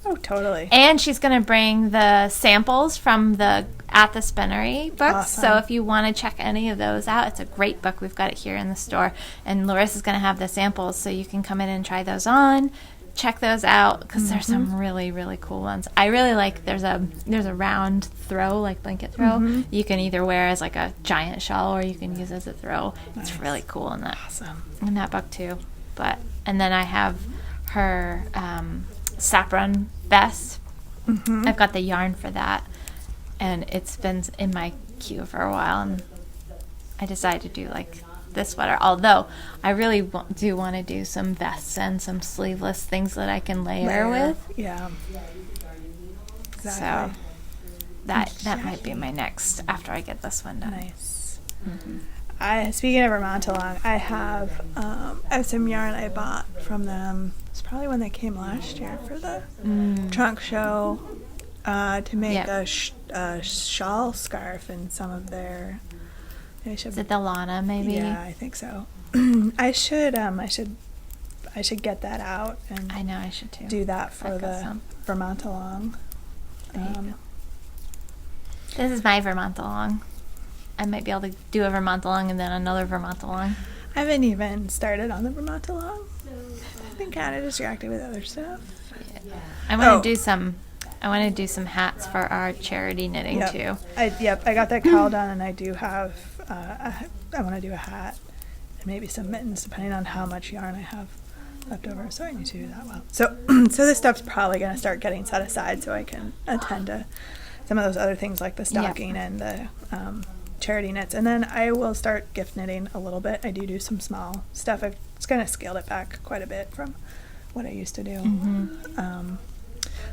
Oh, totally. And she's going to bring the samples from the At the Spinnery books. Awesome. So if you want to check any of those out, it's a great book. We've got it here in the store. And Larissa's going to have the samples so you can come in and try those on. Check those out because there's some really, really cool ones. I really like there's a round throw, like blanket throw. You can either wear as like a giant shawl or you can use as a throw. Nice. It's really cool in that book too. And then I have her Saffron vest. I've got the yarn for that, and it's been in my queue for a while, and I decided to do like this sweater, although I really do want to do some vests and some sleeveless things that I can layer with. Yeah. Exactly. So that might be my next after I get this one done. Nice. Speaking of Vermontalong, I have some yarn I bought from them. It's probably when they came last year for the trunk show to make a shawl scarf and some of their. Is it the Lana maybe? Yeah, I think so. I should get that out and I know I should too. Do that for the Vermontalong. This is my Vermontalong. I might be able to do a Vermontalong and then another Vermontalong. I haven't even started on the Vermontalong. I've been kind of distracted with other stuff. Yeah. I want to do some. I want to do some hats for our charity knitting too. I got that call done, and I do have. I want to do a hat and maybe some mittens, depending on how much yarn I have left over. So I need to do that well. So this stuff's probably going to start getting set aside so I can attend to some of those other things like the stocking and the charity knits, and then I will start gift knitting a little bit. I do some small stuff. I've kind of scaled it back quite a bit from what I used to do.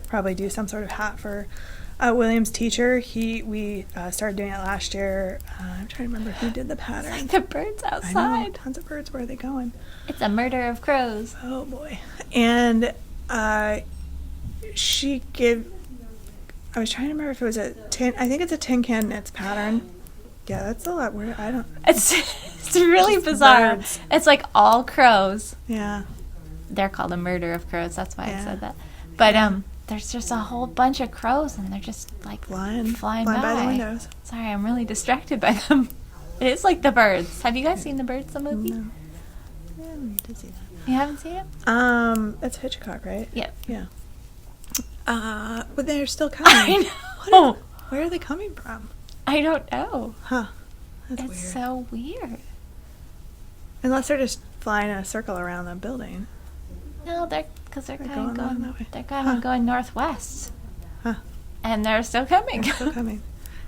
Probably do some sort of hat for William's teacher. We started doing it last year. I'm trying to remember who did the pattern. It's like the birds outside. I know, tons of birds. Where are they going? It's a murder of crows. Oh boy! And she gave. I was trying to remember if it was I think it's a tin can knits pattern. Yeah, that's a lot weird. I don't. It's really bizarre. Birds. It's like all crows. Yeah. They're called a murder of crows. That's why I said that. But there's just a whole bunch of crows, and they're just like flying by the windows. Sorry, I'm really distracted by them. It is like the birds. Have you guys seen the Birds, the movie? No. Yeah, I need to see that. You haven't seen it? It's Hitchcock, right? Yep. Yeah. But they're still coming. I know. Where are they coming from? I don't know. Huh. That's weird. It's so weird. Unless they're just flying in a circle around the building. No, they're kind of going northwest. Huh. And they're still coming. They're still coming.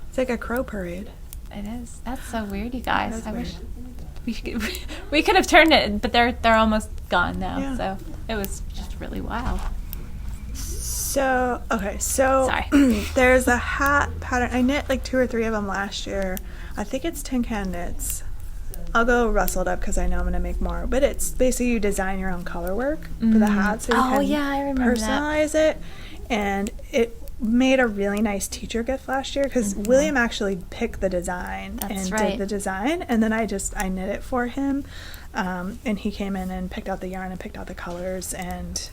It's like a crow parade. It is. That's so weird, you guys. I weird. wish we could have turned it, but they're almost gone now. Yeah. So it was just really wild. So Sorry. There's a hat pattern. I knit like 2 or 3 of them last year. I think it's tin can knits. I'll go rustle it up because I know I'm going to make more. But it's basically you design your own color work for the hat, so you can I remember personalize it. And it made a really nice teacher gift last year because William actually picked the design did the design, and then I knit it for him. And he came in and picked out the yarn and picked out the colors, and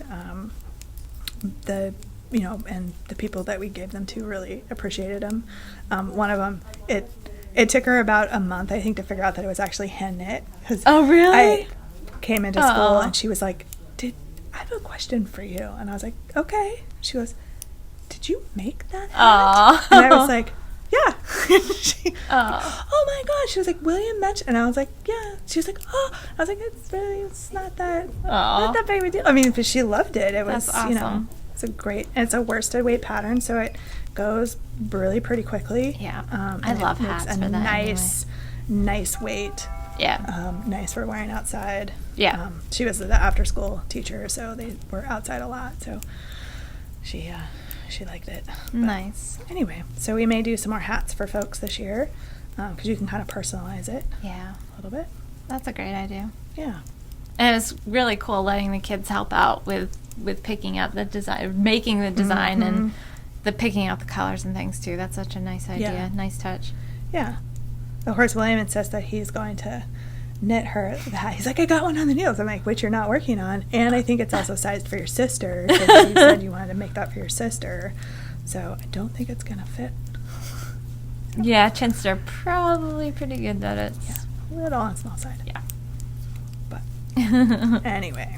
and the people that we gave them to really appreciated them. One of them, it took her about a month, I think, to figure out that it was actually hand knit. Oh, really? I came into school and she was like, I have a question for you. And I was like, okay. She goes, did you make that hat? And I was like, yeah. Oh my gosh. She was like, William mentioned, and I was like, yeah. She was like, oh. I was like, it's not that big of a deal. I mean, but she loved it. It was, that's awesome. It's a great, and it's a worsted weight pattern, so it goes really pretty quickly. Yeah. I love hats for that. Nice weight. Yeah. Nice for wearing outside. Yeah. She was the after school teacher, so they were outside a lot, so she liked it. But nice. Anyway, so we may do some more hats for folks this year, because you can kind of personalize it. Yeah. A little bit. That's a great idea. Yeah. And it's really cool letting the kids help out with picking out the design, making the design, and the picking out the colors and things too. That's such a nice idea, nice touch. Yeah. Of course, William insists that he's going to knit her the hat. He's like, I got one on the needles. I'm like, which you're not working on. And I think it's also sized for your sister, because you said you wanted to make that for your sister. So I don't think it's going to fit. Yeah, chances are probably pretty good that it's a little on the small side. Yeah. But anyway.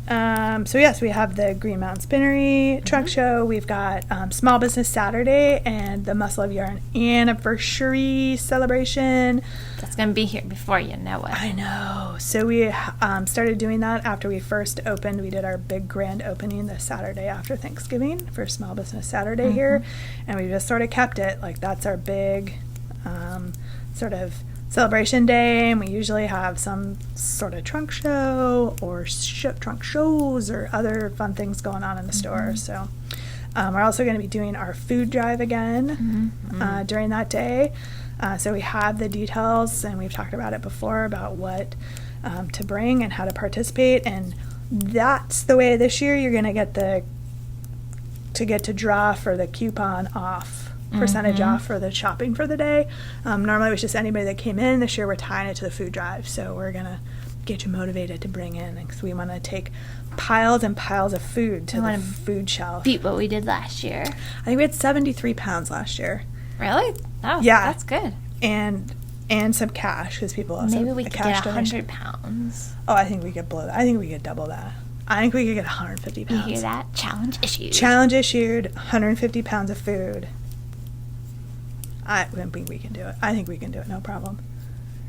So yes, we have the Green Mountain Spinnery trunk show. We've got Small Business Saturday and the Muscle of Yarn anniversary celebration. That's going to be here before you know it. I know. So we started doing that after we first opened. We did our big grand opening the Saturday after Thanksgiving for Small Business Saturday here, and we just sort of kept it like that's our big sort of celebration day, and we usually have some sort of trunk show or trunk shows or other fun things going on in the store. So We're also going to be doing our food drive again during that day. So we have the details, and we've talked about it before, about what to bring and how to participate. And that's the way this year you're going to get to draw for the coupon off, percentage off for the shopping for the day. Normally it was just anybody that came in. This year we're tying it to the food drive. So we're going to get you motivated to bring in, because we want to take piles and piles of food to the food shelf. Beat what we did last year. I think we had 73 pounds last year. Really? Oh, Yeah. That's good. And some cash, because people also Maybe we a could cash get donation. 100 pounds. Oh, I think we could blow that. I think we could double that. I think we could get 150 You pounds. hear that? Challenge issued. Challenge issued, 150 pounds of food. I think we can do it. I think we can do it, no problem.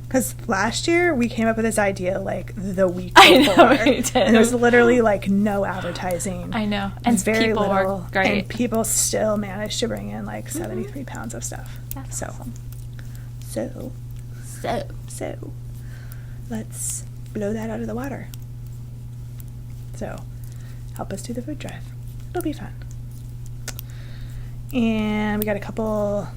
Because last year we came up with this idea like the week before. I know, we did. And there was literally like no advertising. I know. And very people little. were great. And people still managed to bring in like 73 pounds of stuff. That's so, awesome. So, let's blow that out of the water. So, help us do the food drive. It'll be fun. And we got a couple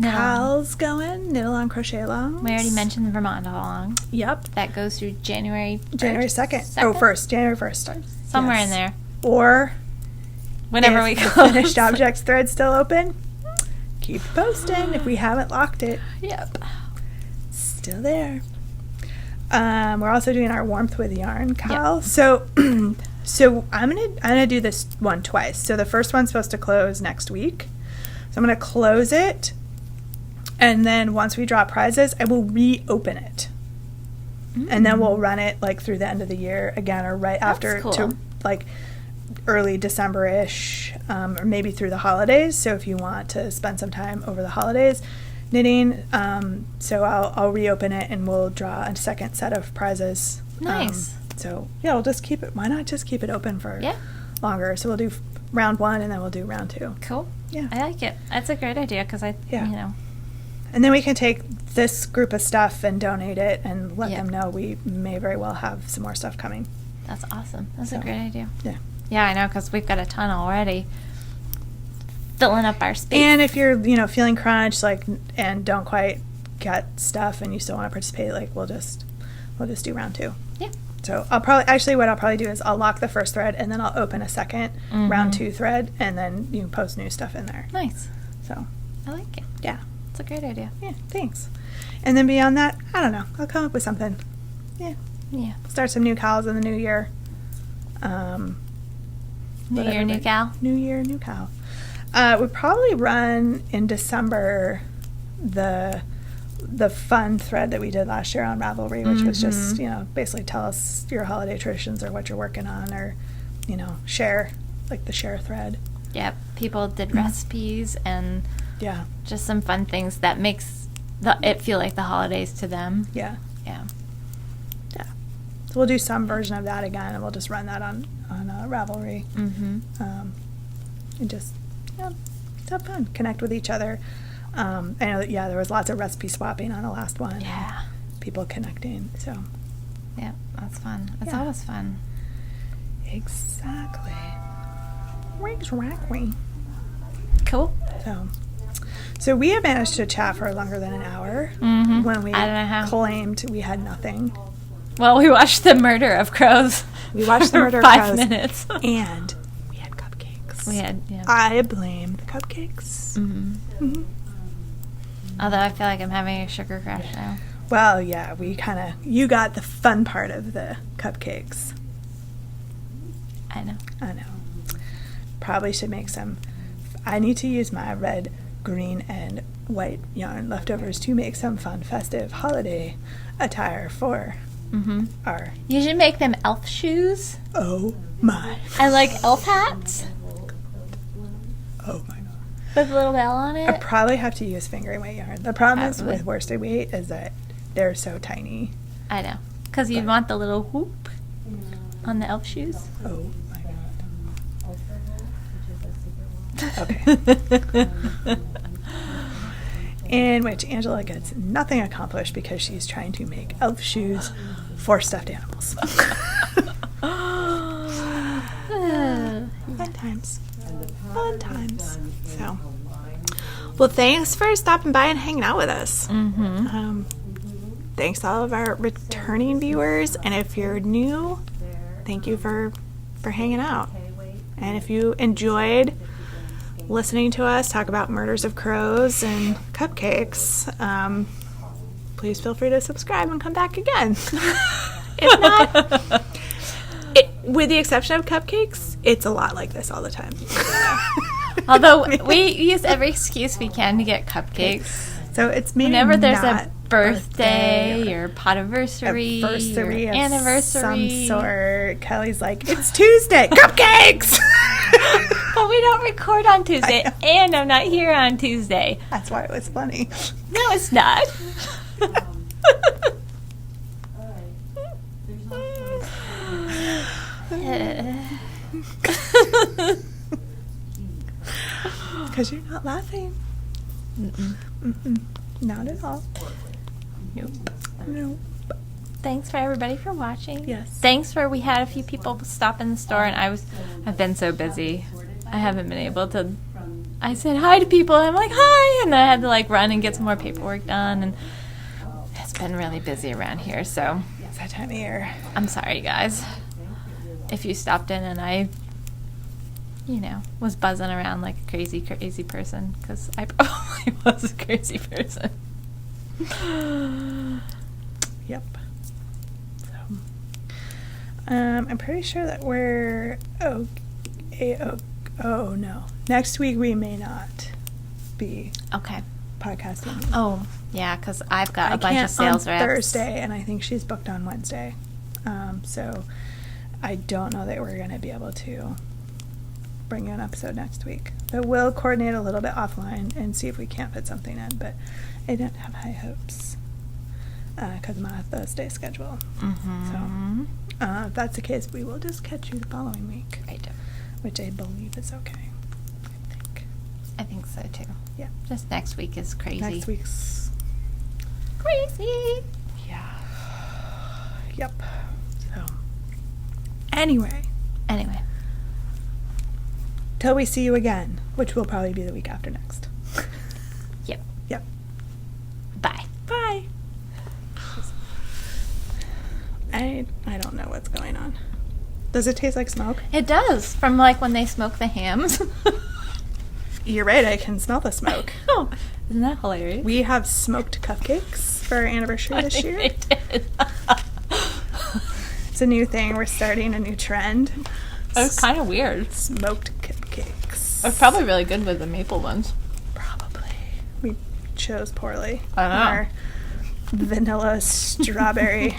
CALs going, knit along, crochet along. We already mentioned the Vermont along. Yep. That goes through January 2nd. Oh, 1st. January 1st. Somewhere Yes. in there. Or Whenever if we the close. finished objects thread's still open, keep posting if we haven't locked it. Yep. Still there. We're also doing our warmth with yarn cal. Yep. So I'm gonna do this one twice. So the first one's supposed to close next week. So I'm gonna close it, and then once we draw prizes, I will reopen it, and then we'll run it like through the end of the year again, or right after cool. to like early December-ish, or maybe through the holidays. So if you want to spend some time over the holidays knitting, so I'll reopen it and we'll draw a second set of prizes. Nice. So yeah, we'll just keep it. Why not just keep it open for Yeah. longer? So we'll do round 1 and then we'll do round 2. Cool. Yeah. I like it. That's a great idea because Yeah. And then we can take this group of stuff and donate it and let them know we may very well have some more stuff coming. That's awesome. That's a So, great idea. Yeah. Yeah, I know, because we've got a ton already filling up our space. And if you're, feeling crunched, and don't quite get stuff and you still want to participate, we'll just do round 2. Yeah. So what I'll probably do is I'll lock the first thread and then I'll open a second round 2 thread, and then you can post new stuff in there. Nice. So, I like it. yeah. It's a great idea. Yeah, thanks. And then beyond that, I don't know. I'll come up with something. Yeah. Yeah. Start some new cows in the new year. New year, new gal. New year, new cow. We probably run in December the fun thread that we did last year on Ravelry, which was just, basically tell us your holiday traditions or what you're working on, or, share, the share thread. Yep. People did recipes and Yeah. just some fun things that makes it feel like the holidays to them. Yeah. Yeah. Yeah. So we'll do some version of that again, and we'll just run that on Ravelry. Mm-hmm. And just have fun, connect with each other. I know that there was lots of recipe swapping on the last one. Yeah. And people connecting. So Yeah, that's fun. It's Yeah. always fun. exactly. Exactly. Cool. So we have managed to chat for longer than an hour when we I don't know how. claimed we had nothing. Well, we watched the murder of crows. We watched the murder of for 5 crows. minutes. And we had cupcakes. We had, yeah. I blame the cupcakes. Mm-hmm. Although I feel like I'm having a sugar crash now. Well, yeah, you got the fun part of the cupcakes. I know. I know. Probably should make some. I need to use my red, green, and white yarn leftovers to make some fun, festive holiday attire for our. You should make them elf shoes. Oh my. I like elf hats Oh my god. with a little bell on I it. probably have to use finger and weight yarn. The problem is Probably. with worsted weight is that they're so tiny. I know. Because you'd want the little whoop on the elf shoes. Oh my god. Okay. In which Angela gets nothing accomplished because she's trying to make elf shoes for stuffed animals. Fun times. fun times. So, well, thanks for stopping by and hanging out with us. Thanks to all of our returning viewers, and if you're new, thank you for hanging out. And if you enjoyed listening to us talk about murders of crows and cupcakes, please feel free to subscribe and come back again. If not, with the exception of cupcakes, it's a lot like this all the time. Although we use every excuse we can to get cupcakes. So it's maybe whenever there's not a birthday or potiversary or anniversary of some sort, Kelly's like, it's Tuesday, cupcakes! But we don't record on Tuesday, and I'm not here on Tuesday. That's why it was funny. No, it's not. Because you're not laughing. Not at all. Nope. Thanks for everybody for watching. Yes. Thanks for, we had a few people stop in the store, and I've been so busy. I haven't been able to, I said hi to people, and I'm like, hi, and then I had to like run and get some more paperwork done, and it's been really busy around here, so. It's that time of year. I'm sorry, guys. If you stopped in and I, was buzzing around like a crazy, crazy person, because I probably was a crazy person. Yep. So, I'm pretty sure that we're oh no. Next week we may not be Okay. podcasting. Oh, yeah, because I've got a bunch can't of sales on reps. Thursday, and I think she's booked on Wednesday. So I don't know that we're going to be able to bring you an episode next week. But we'll coordinate a little bit offline and see if we can't fit something in. But I don't have high hopes because I'm on a Thursday schedule. So if that's the case, we will just catch you the following week. Right. Which I believe is okay. I think so, too. Yeah. Just next week is crazy. Next week's crazy. Yeah. Yep. So, anyway. Till we see you again, which will probably be the week after next. Yep. Yep. Bye. Bye. I don't know what's going on. Does it taste like smoke? It does, from like when they smoke the hams. You're right, I can smell the smoke. Oh, isn't that hilarious? We have smoked cupcakes for our anniversary this year. I did. It's a new thing. We're starting a new trend. It was kind of weird. Smoked cupcakes. It's probably really good with the maple ones. Probably. We chose poorly. I know. Our vanilla strawberry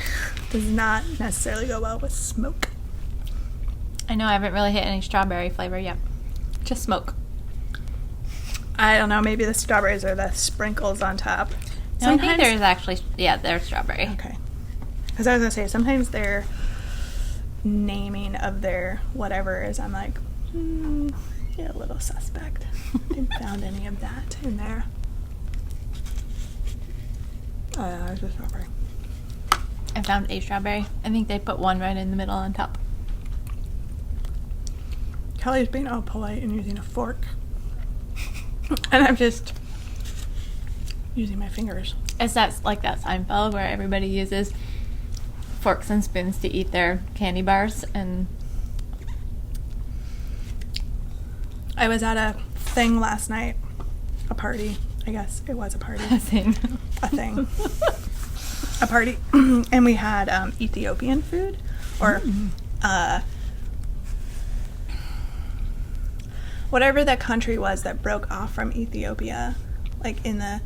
does not necessarily go well with smoke. I know I haven't really hit any strawberry flavor yet. Just smoke. I don't know. Maybe the strawberries are the sprinkles on top. No, I think there's actually, there's strawberry. Okay. Because I was going to say, sometimes their naming of their whatever-is, I'm like, yeah, a little suspect. Didn't found any of that in there. Oh, yeah, there's a strawberry. I found a strawberry. I think they put one right in the middle on top. Kelly's being all polite and using a fork. And I'm just using my fingers. It's like that Seinfeld where everybody uses forks and spoons to eat their candy bars, and I was at a thing last night. A party. I guess it was a party. a thing. A party. And we had Ethiopian food. Or whatever that country was that broke off from Ethiopia, like in the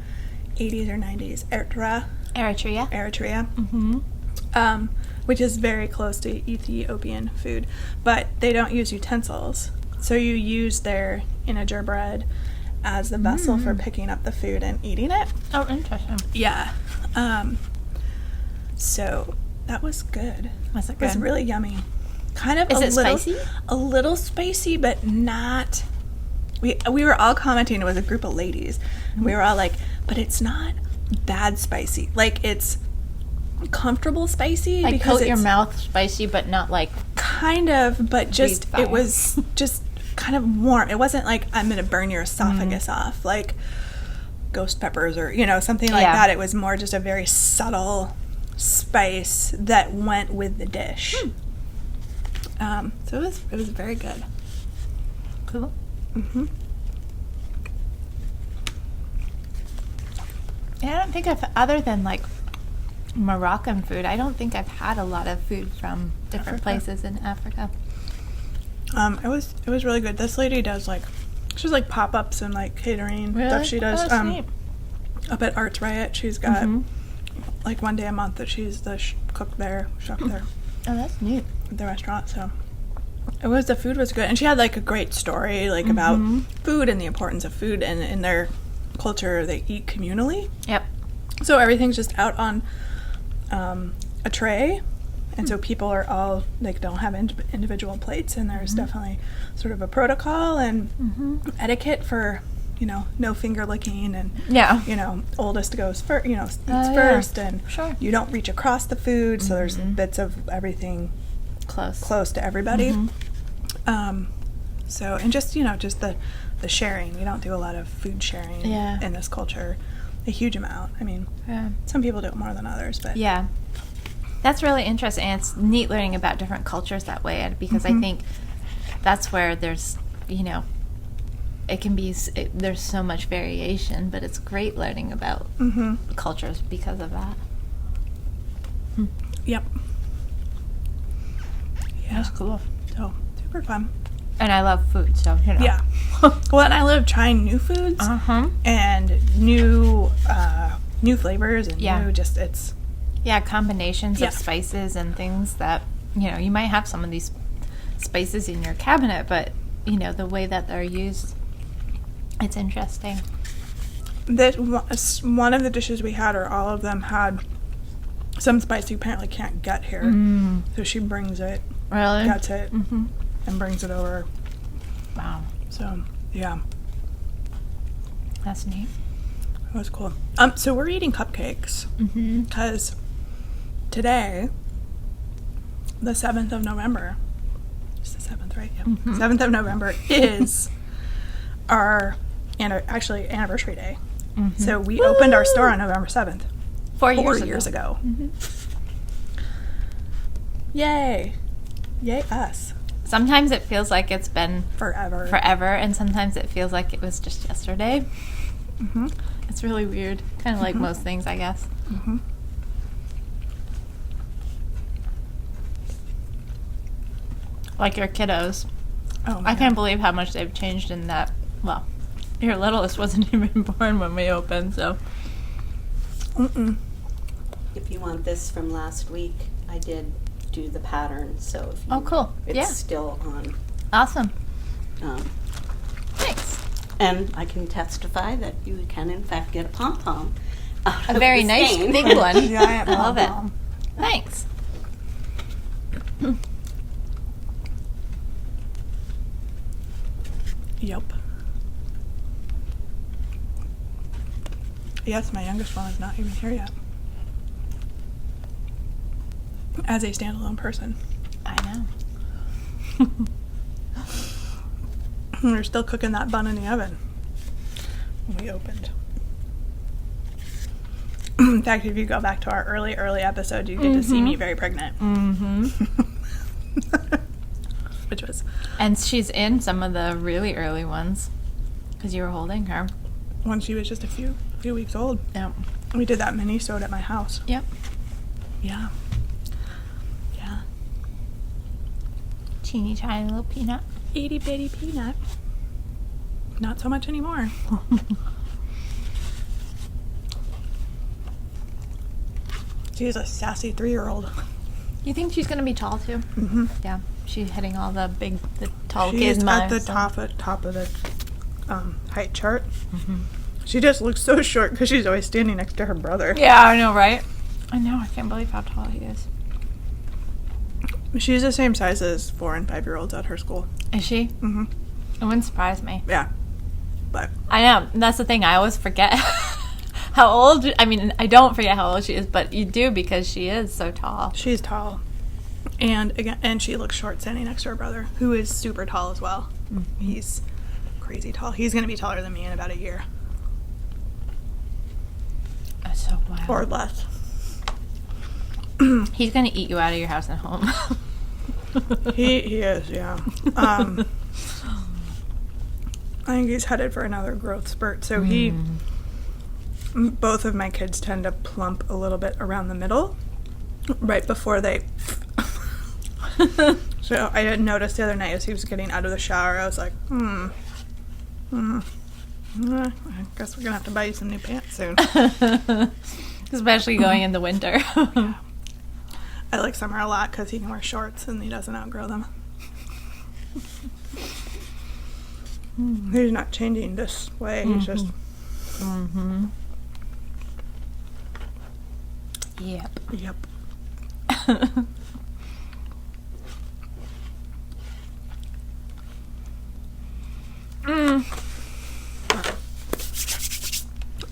80s or 90s. Eritrea. Which is very close to Ethiopian food. But they don't use utensils. So you use their inager bread as the vessel for picking up the food and eating it. Oh, interesting. Yeah. So that was good. Was it It was good? really yummy. Kind of Is it spicy? A little spicy, but not. We were all commenting. It was a group of ladies. And we were all like, but it's not bad spicy. Like, it's comfortable spicy. Like because coat your it's mouth spicy, but not like... kind of, but just, Breathe it fire. was just kind of warm. It wasn't like, I'm going to burn your esophagus off, like ghost peppers or, something like that. It was more just a very subtle spice that went with the dish. So it was very good. Cool. Mm-hmm. Yeah, I don't think other than like Moroccan food, I don't think I've had a lot of food from different places in Africa. It was really good. This lady does she's like pop-ups and like catering stuff she does. That's neat. Up at Arts Riot, she's got like one day a month that she's the cook there, chef there. Oh, that's neat. At the restaurant, so the food was good, and she had like a great story about food and the importance of food, and in their culture they eat communally. Yep. So everything's just out on a tray, and so people are all don't have individual plates, and there's definitely sort of a protocol and etiquette for no finger licking, and oldest goes first, eats first, and you don't reach across the food, so there's bits of everything close to everybody. So, and just just the sharing, we don't do a lot of food sharing in this culture, a huge amount. I mean, some people do it more than others, but that's really interesting, and it's neat learning about different cultures that way, because I think that's where there's it can be, there's so much variation, but it's great learning about cultures because of that. Yep. Yeah. That's cool. So, super fun. And I love food, so, Yeah. Well, and I love trying new foods and new flavors and new, just, it's... Yeah, combinations of spices and things that, you might have some of these spices in your cabinet, but, the way that they're used, it's interesting. One of the dishes we had, or all of them, had some spice you apparently can't get here. So she brings it, gets it, and brings it over. Wow. So, yeah. That's neat. That was cool. So we're eating cupcakes because today, the 7th of November, it's the 7th, right? Yeah. 7th of November is our anniversary day. So we opened our store on November 7th. 4 years ago. Yay. Yay us. Sometimes it feels like it's been forever, and sometimes it feels like it was just yesterday. It's really weird. Kind of like most things, I guess. Like your kiddos. Oh, I can't believe how much they've changed in that. Well, your littlest wasn't even born when we opened, so. If you want this from last week, I did do the pattern, so if you, oh, cool. It's still on. Awesome. Thanks. And I can testify that you can, in fact, get a pom-pom out of A very the nice stain. big one. Giant I love it. pom-pom. Thanks. Yep. Yes, my youngest one is not even here yet. As a standalone person. I know. We're still cooking that bun in the oven when we opened. In fact, if you go back to our early episode, you get to see me very pregnant. Which was... And she's in some of the really early ones because you were holding her. When she was just a few weeks old. Yep. We did that mini-sode at my house. Yep. Yeah. Yeah. Teeny tiny little peanut. Itty bitty peanut. Not so much anymore. She's a sassy 3-year-old. You think she's gonna be tall too? Mm-hmm. Yeah. She's hitting all the tall She's kids. at the top of the height chart. She just looks so short because she's always standing next to her brother. Yeah, I know, right? I know. I can't believe how tall he is. She's the same size as 4 and 5-year-olds at her school. Is she? Mm-hmm. It wouldn't surprise me. Yeah. But I know. That's the thing. I always forget how old. I mean, I don't forget how old she is, but you do because she is so tall. she's tall. And she looks short standing next to her brother, who is super tall as well. Mm-hmm. He's crazy tall. He's going to be taller than me in about a year. That's so wild. Or less. He's going to eat you out of your house and home. He is, yeah. I think he's headed for another growth spurt. So both of my kids tend to plump a little bit around the middle right before they... So I didn't notice the other night as he was getting out of the shower, I was like, I guess we're going to have to buy you some new pants soon. Especially going in the winter. Yeah. I like summer a lot because he can wear shorts and he doesn't outgrow them. He's not changing this way. He's just... Yep.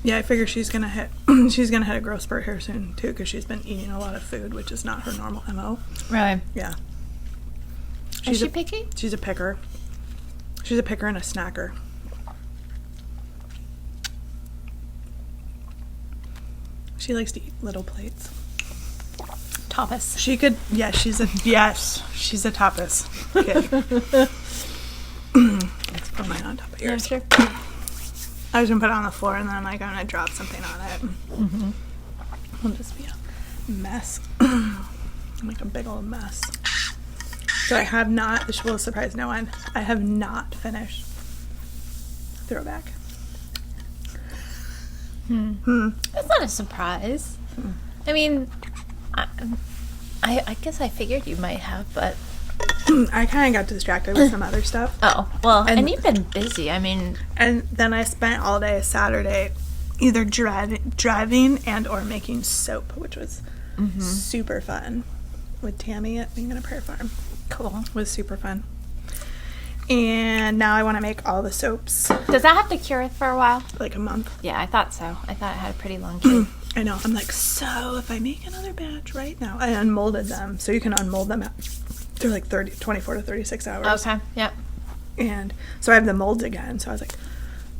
Yeah, I figure she's gonna hit a growth spurt here soon too, because she's been eating a lot of food, which is not her normal MO. Right. Yeah. Is she picky? She's a picker. She's a picker and a snacker. She likes to eat little plates. Tapas. She's a tapas kid. Let's put mine on top of yours. Yeah, sure. I was gonna put it on the floor, and then I'm gonna drop something on it. It'll just be a mess. Like a big old mess. So I have not, this will surprise no one, I have not finished Throwback. That's not a surprise. I mean, I guess I figured you might have, but... I kind of got distracted with some other stuff. Oh, well, and you've been busy, I mean... And then I spent all day Saturday either driving and or making soap, which was super fun with Tammy at Being in a Prayer Farm. Cool. It was super fun. And now I want to make all the soaps. Does that have to cure it for a while? Like a month. Yeah, I thought so. I thought it had a pretty long cure. I know. I'm like, so if I make another batch right now, I unmolded them. So you can unmold them they're like 24 to 36 hours. Okay, yep. And so I have the molds again. So I was like,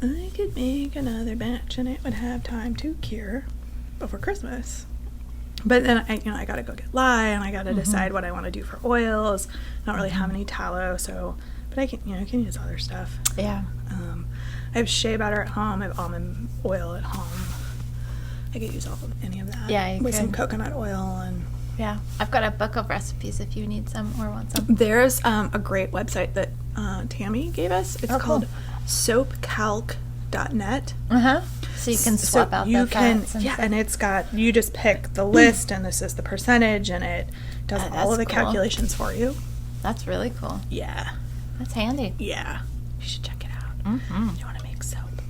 I could make another batch and it would have time to cure before Christmas. But then I got to go get lye and I got to decide what I want to do for oils. I don't really have any tallow, so but I can use other stuff. Yeah. I have shea butter at home. I have almond oil at home. I could use any of that. Yeah, with some coconut oil and. Yeah, I've got a book of recipes if you need some or want some. There's a great website that Tammy gave us. It's called soapcalc.net. So you can swap out the fats. And it's got, you just pick the list and this is the percentage and it does all of the calculations for you. That's really cool. Yeah. That's handy. Yeah. You should check it out. You want to make soap.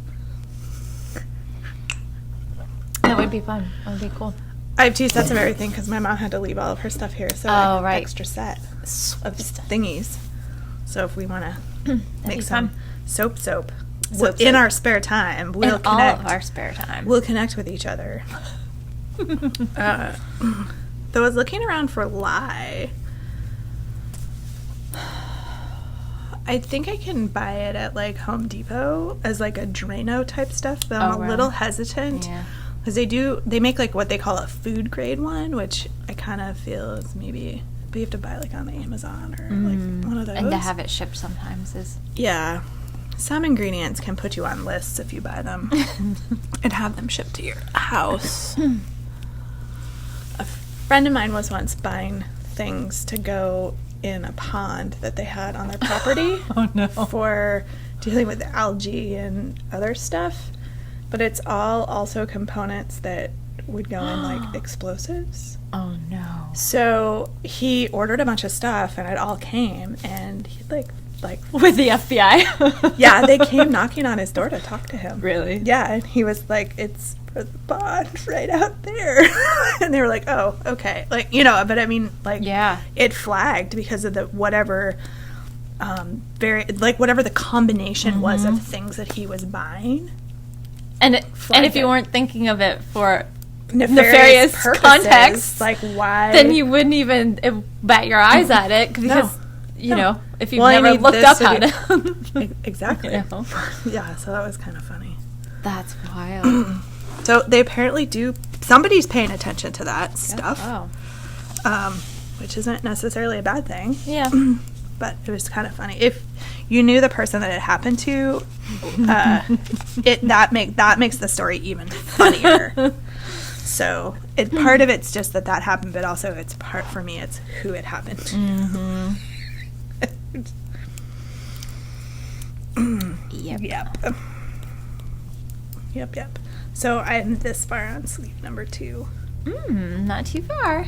That would be fun. That would be cool. I have 2 sets of everything because my mom had to leave all of her stuff here, so I have an extra set of thingies. So if we want to make some soap, in our spare time, we'll connect. All of our spare time. We'll connect with each other. Though I was looking around for lye. I think I can buy it at like Home Depot as like a Drano type stuff, but I'm a little hesitant. Yeah. Because they make like what they call a food grade one, which I kind of feel is maybe, but you have to buy like on Amazon or like one of those. And to have it shipped sometimes is... Yeah. Some ingredients can put you on lists if you buy them and have them shipped to your house. A friend of mine was once buying things to go in a pond that they had on their property for dealing with algae and other stuff. But it's all also components that would go in like explosives. Oh no. So he ordered a bunch of stuff and it all came and he like with the FBI. Yeah, they came knocking on his door to talk to him. Really? Yeah, and he was like, it's for the pond right out there. And they were like, oh, okay. Like, but I mean, like, yeah, it flagged because of the whatever whatever the combination was of things that he was buying. And if you weren't thinking of it for nefarious purposes, context, like why? then you wouldn't even bat your eyes at it because you know if you've Well, I never need looked this up to at be- it. Exactly. You know? Yeah, so that was kind of funny. That's wild. So they apparently do. Somebody's paying attention to that stuff, Oh. which isn't necessarily a bad thing. Yeah. But it was kind of funny. If you knew the person that it happened to, that makes the story even funnier. So part of it's just that happened, but also it's part for me. It's who it happened to. Mm-hmm. Yep. So I'm this far on sleeve number 2. Not too far.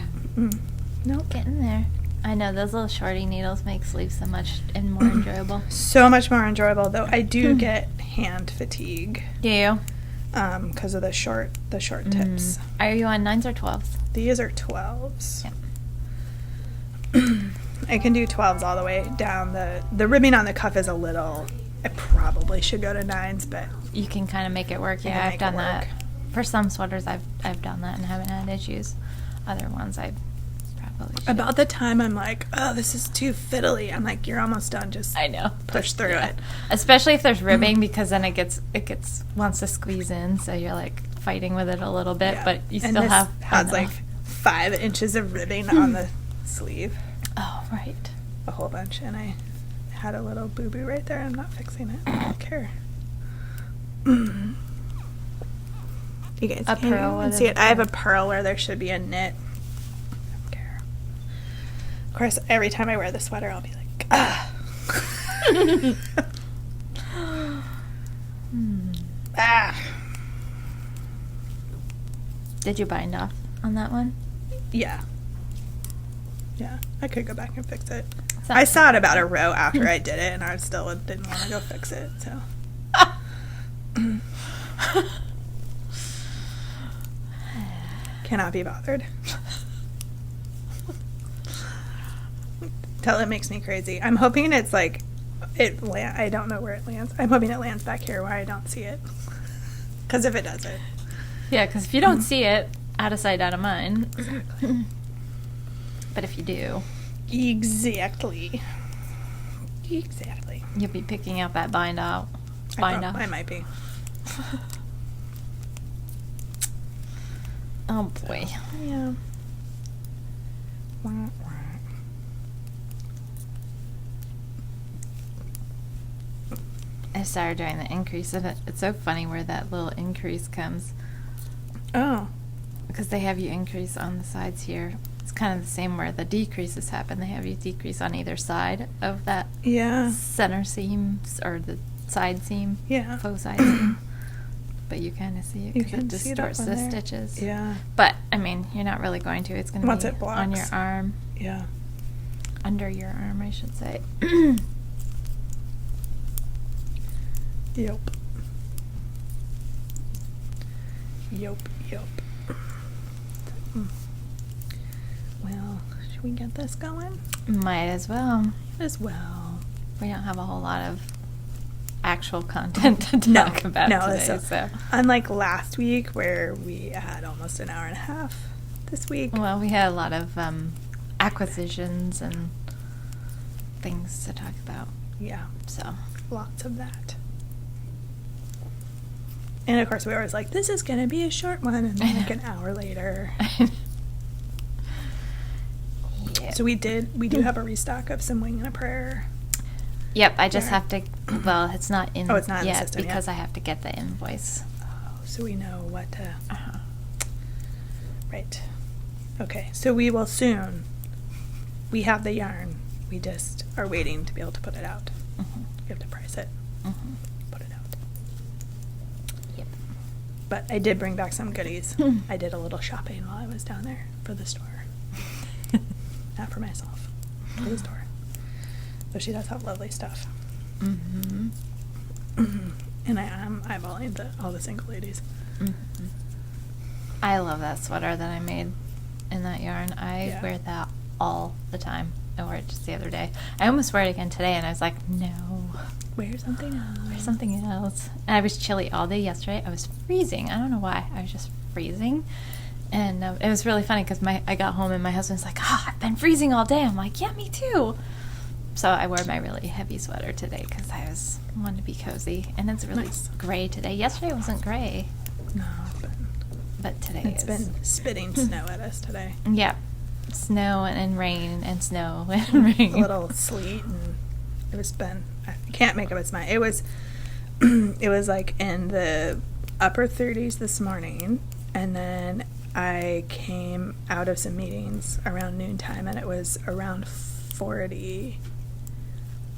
Nope. Getting there. I know those little shorty needles make sleep so much and more enjoyable. So much more enjoyable, though. I do get hand fatigue. Do you? Because of the short tips. Are you on 9s or 12s? These are 12s. Yeah. I can do 12s all the way down. The ribbing on the cuff is a little. I probably should go to 9s, but You can kind of make it work. I Yeah, can I've make done it that. work. For some sweaters, I've done that and haven't had issues. Other ones, I probably should. about the time I'm like, oh, this is too fiddly. I'm like, you're almost done. Just I know. push through it. Especially if there's ribbing, because then it gets wants to squeeze in, so you're like fighting with it a little bit, Yeah. but you And still this has has like 5 inches of ribbing on the sleeve, Oh, right. a whole bunch, and I had a little boo boo right there. I'm not fixing it. I don't care. You guys A can't pearl even with see a it. I have a pearl where there should be a knit. I don't care. Of course, every time I wear the sweater, I'll be like, ah. Ah. Did you bind off on that one? Yeah. Yeah, I could go back and fix it. It's I not- saw it about a row after I did it, and I still didn't want to go fix it, so. Cannot be bothered. Till it makes me crazy. I'm hoping it's like, I don't know where it lands. I'm hoping it lands back here where I don't see it. Because if it doesn't. Yeah, because if you don't see it, out of sight, out of mind. But if you do, Exactly. you'll be picking up that bind off. I might be. Oh boy. Yeah. I started doing the increase, and it's so funny where that little increase comes, Oh. because they have you increase on the sides here. It's kind of the same where the decreases happen. They have you decrease on either side of that Yeah. center seam or the side seam, Yeah. faux side seam. But you kind of see it You because can it see that distorts one the there. stitches. Yeah. But I mean, you're not really going to. It's going to Once be it on your blocks. arm, Yeah. under your arm, I should say. Yep. Well, should we get this going? Might as well. As well. We don't have a whole lot of actual content to talk about today. So. Unlike last week where we had almost an hour and a half, this week. Well, we had a lot of acquisitions and things to talk about. Yeah, So. lots of that. And of course, we were always like, this is going to be a short one, and then like an hour later. Yeah. So we do have a restock of some Wing and a Prayer. Yep, I just There. have to. Well, it's not in. Oh, it's not in the yet system yet. because I have to get the invoice. Oh, so we know what to. Uh-huh. Right. Okay, so we will soon. We have the yarn. We just are waiting to be able to put it out. Mhm. We have to price it, Mhm. put it out. Yep. But I did bring back some goodies. Hmm. I did a little shopping while I was down there for the store. Not for myself, for the store. So she does have lovely stuff. Mm-hmm. And I am eyeballing all the single ladies. Mm-hmm. I love that sweater that I made in that yarn. I Yeah. wear that all the time. I wore it just the other day. I almost wore it again today, and I was like, no, Wear something else. wear something else. And I was chilly all day yesterday. I was freezing. I don't know why. I was just freezing. And it was really funny because I got home and my husband's like, I've been freezing all day. I'm like, yeah, me too. So I wore my really heavy sweater today because I wanted to be cozy. And it's really gray today. Yesterday wasn't gray. No, but today it's been spitting snow at us today. Yeah. Snow and rain and snow and rain. A little sleet, and I can't make up its mind. It was like in the upper 30s this morning, and then I came out of some meetings around noontime and it was around 40.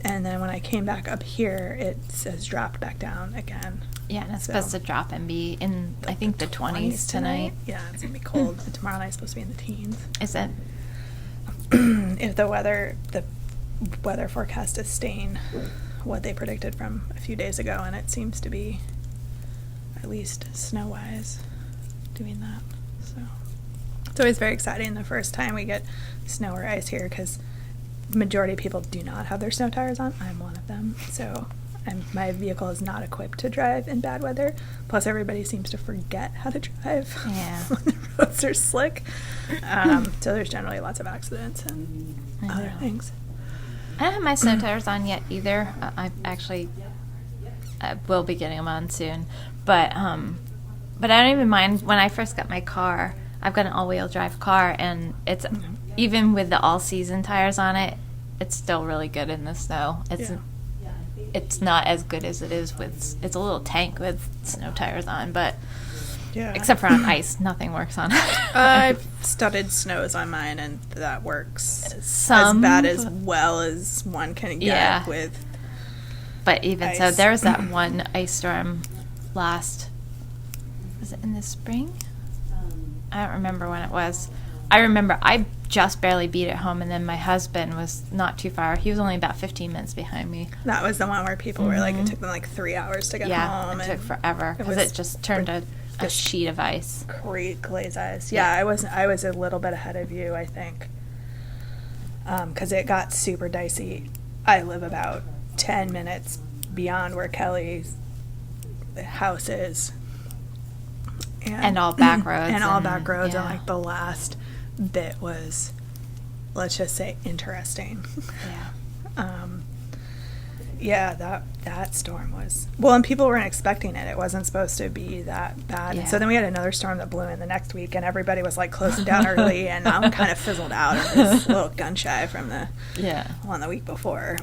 And then when I came back up here, it has dropped back down again. Yeah, and it's supposed to drop and be in, I think, the 20s tonight. Yeah, it's going to be cold. Tomorrow night's supposed to be in the teens. Is it? If the weather forecast is staying what they predicted from a few days ago, and it seems to be, at least snow-wise, doing that. So it's always very exciting the first time we get snow or ice here, because majority of people do not have their snow tires on. I'm one of them. So my vehicle is not equipped to drive in bad weather. Plus, everybody seems to forget how to drive when the roads are slick. So there's generally lots of accidents and other things. I don't have my snow tires on yet either. I will be getting them on soon. But I don't even mind. When I first got my car, I've got an all-wheel drive car, and it's even with the all-season tires on it, it's still really good in the snow. It's not as good as it is it's a little tank with snow tires on, but except for on ice, nothing works on it. I've studded snows on mine, and that works as bad as well as one can get with. But even ice. So, there was that one ice storm was it in the spring? I don't remember when it was. I remember I just barely beat it home, and then my husband was not too far. He was only about 15 minutes behind me. That was the one where people were like, it took them like 3 hours to get home. Yeah, it took forever because it just turned a sheet of ice. Glaze ice. Yeah, I was a little bit ahead of you, I think, because it got super dicey. I live about 10 minutes beyond where Kelly's house is. And all back roads. And all back roads, and like the last bit was, let's just say, interesting. That storm was, well, and people weren't expecting it. It wasn't supposed to be that bad. And so then we had another storm that blew in the next week, and everybody was like closing down early, and I'm kind of fizzled out. I was a little gun shy from the one the week before.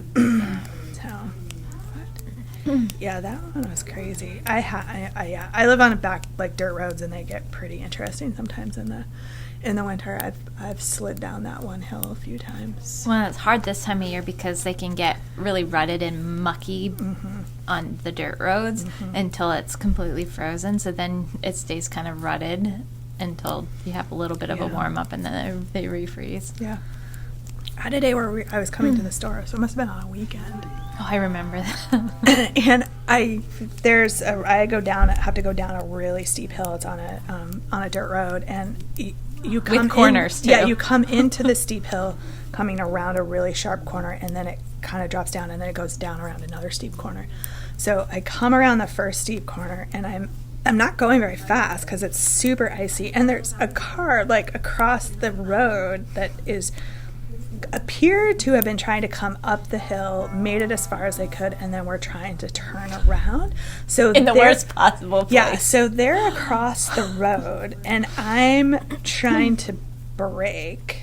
Yeah, that one was crazy. I live on back like dirt roads, and they get pretty interesting sometimes in the winter. I've slid down that one hill a few times. Well, it's hard this time of year because they can get really rutted and mucky on the dirt roads until it's completely frozen. So then it stays kind of rutted until you have a little bit of a warm up, and then they refreeze. Yeah. I had a day where I was coming to the store, so it must have been on a weekend. Oh, I remember that. And I have to go down a really steep hill. It's on a dirt road, and you come with corners too. Yeah, you come into the steep hill, coming around a really sharp corner, and then it kind of drops down, and then it goes down around another steep corner. So I come around the first steep corner, and I'm not going very fast because it's super icy, and there's a car like across the road that appeared to have been trying to come up the hill, made it as far as they could, and then we're trying to turn around. So in the worst possible place. Yeah, so they're across the road, and I'm trying to brake,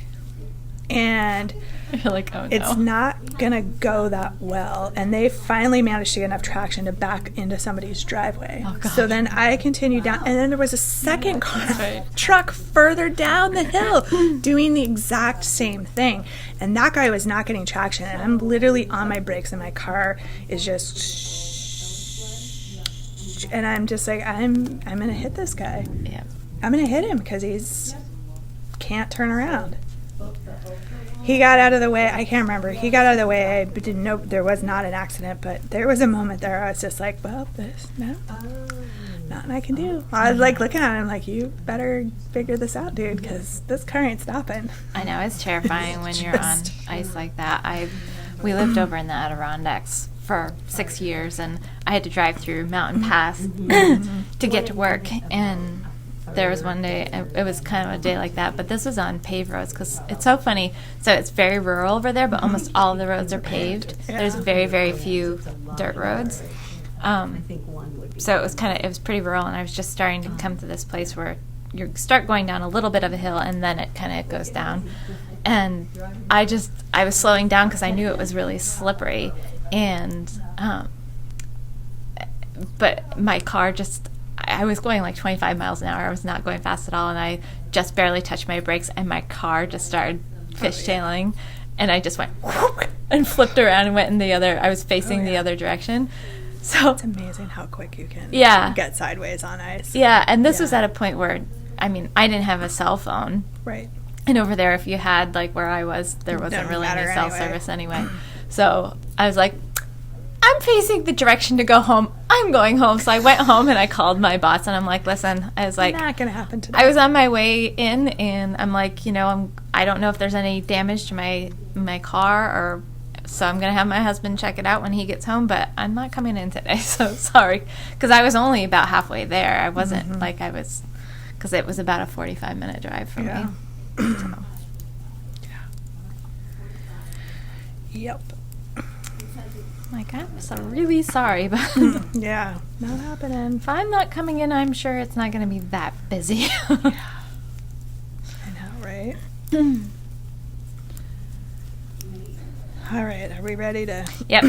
and you're like, oh no. It's not going to go that well, and they finally managed to get enough traction to back into somebody's driveway. Oh, God. So then I continued down, and then there was a second truck further down the hill doing the exact same thing, and that guy was not getting traction, and I'm literally on my brakes, and my car is just, and I'm just like, I'm going to hit this guy. Yeah. I'm going to hit him because he's can't turn around. He got out of the way. I can't remember. He got out of the way. I didn't know there was not an accident, but there was a moment there I was just like, well, there's nothing I can do. I was like looking at him like, you better figure this out, dude, because this car ain't stopping. I know. It's terrifying when you're on ice like that. We lived over in the Adirondacks for 6 years, and I had to drive through Mountain Pass to get to work, and there was one day, it was kind of a day like that, but this was on paved roads because it's so funny. So it's very rural over there, but almost all of the roads are paved. Yeah. There's very, very few dirt roads. So it was pretty rural, and I was just starting to come to this place where you start going down a little bit of a hill, and then it kind of goes down. And I was slowing down because I knew it was really slippery, and but my car I was going like 25 miles an hour. I was not going fast at all, and I just barely touched my brakes, and my car just started fishtailing, and I just went whoop, and flipped around and went in I was facing the other direction. So It's amazing how quick you can get sideways on ice. Yeah, and this was at a point where, I mean, I didn't have a cell phone. Right. And over there, if you had, like where I was, there wasn't really any cell service anyway. So I was like, I'm facing the direction to go home. I'm going home. So I went home and I called my boss and I'm like, listen, I was like, not going to happen today. I was on my way in and I'm like, I don't know if there's any damage to my car, or so I'm going to have my husband check it out when he gets home, but I'm not coming in today. So sorry. Because I was only about halfway there. I wasn't because it was about a 45-minute drive for me. So. Yep. Like, I'm so really sorry, but Yeah, not happening. if I'm not coming in, I'm sure it's not going to be that busy. I know, right? All right, are we ready to... Yep.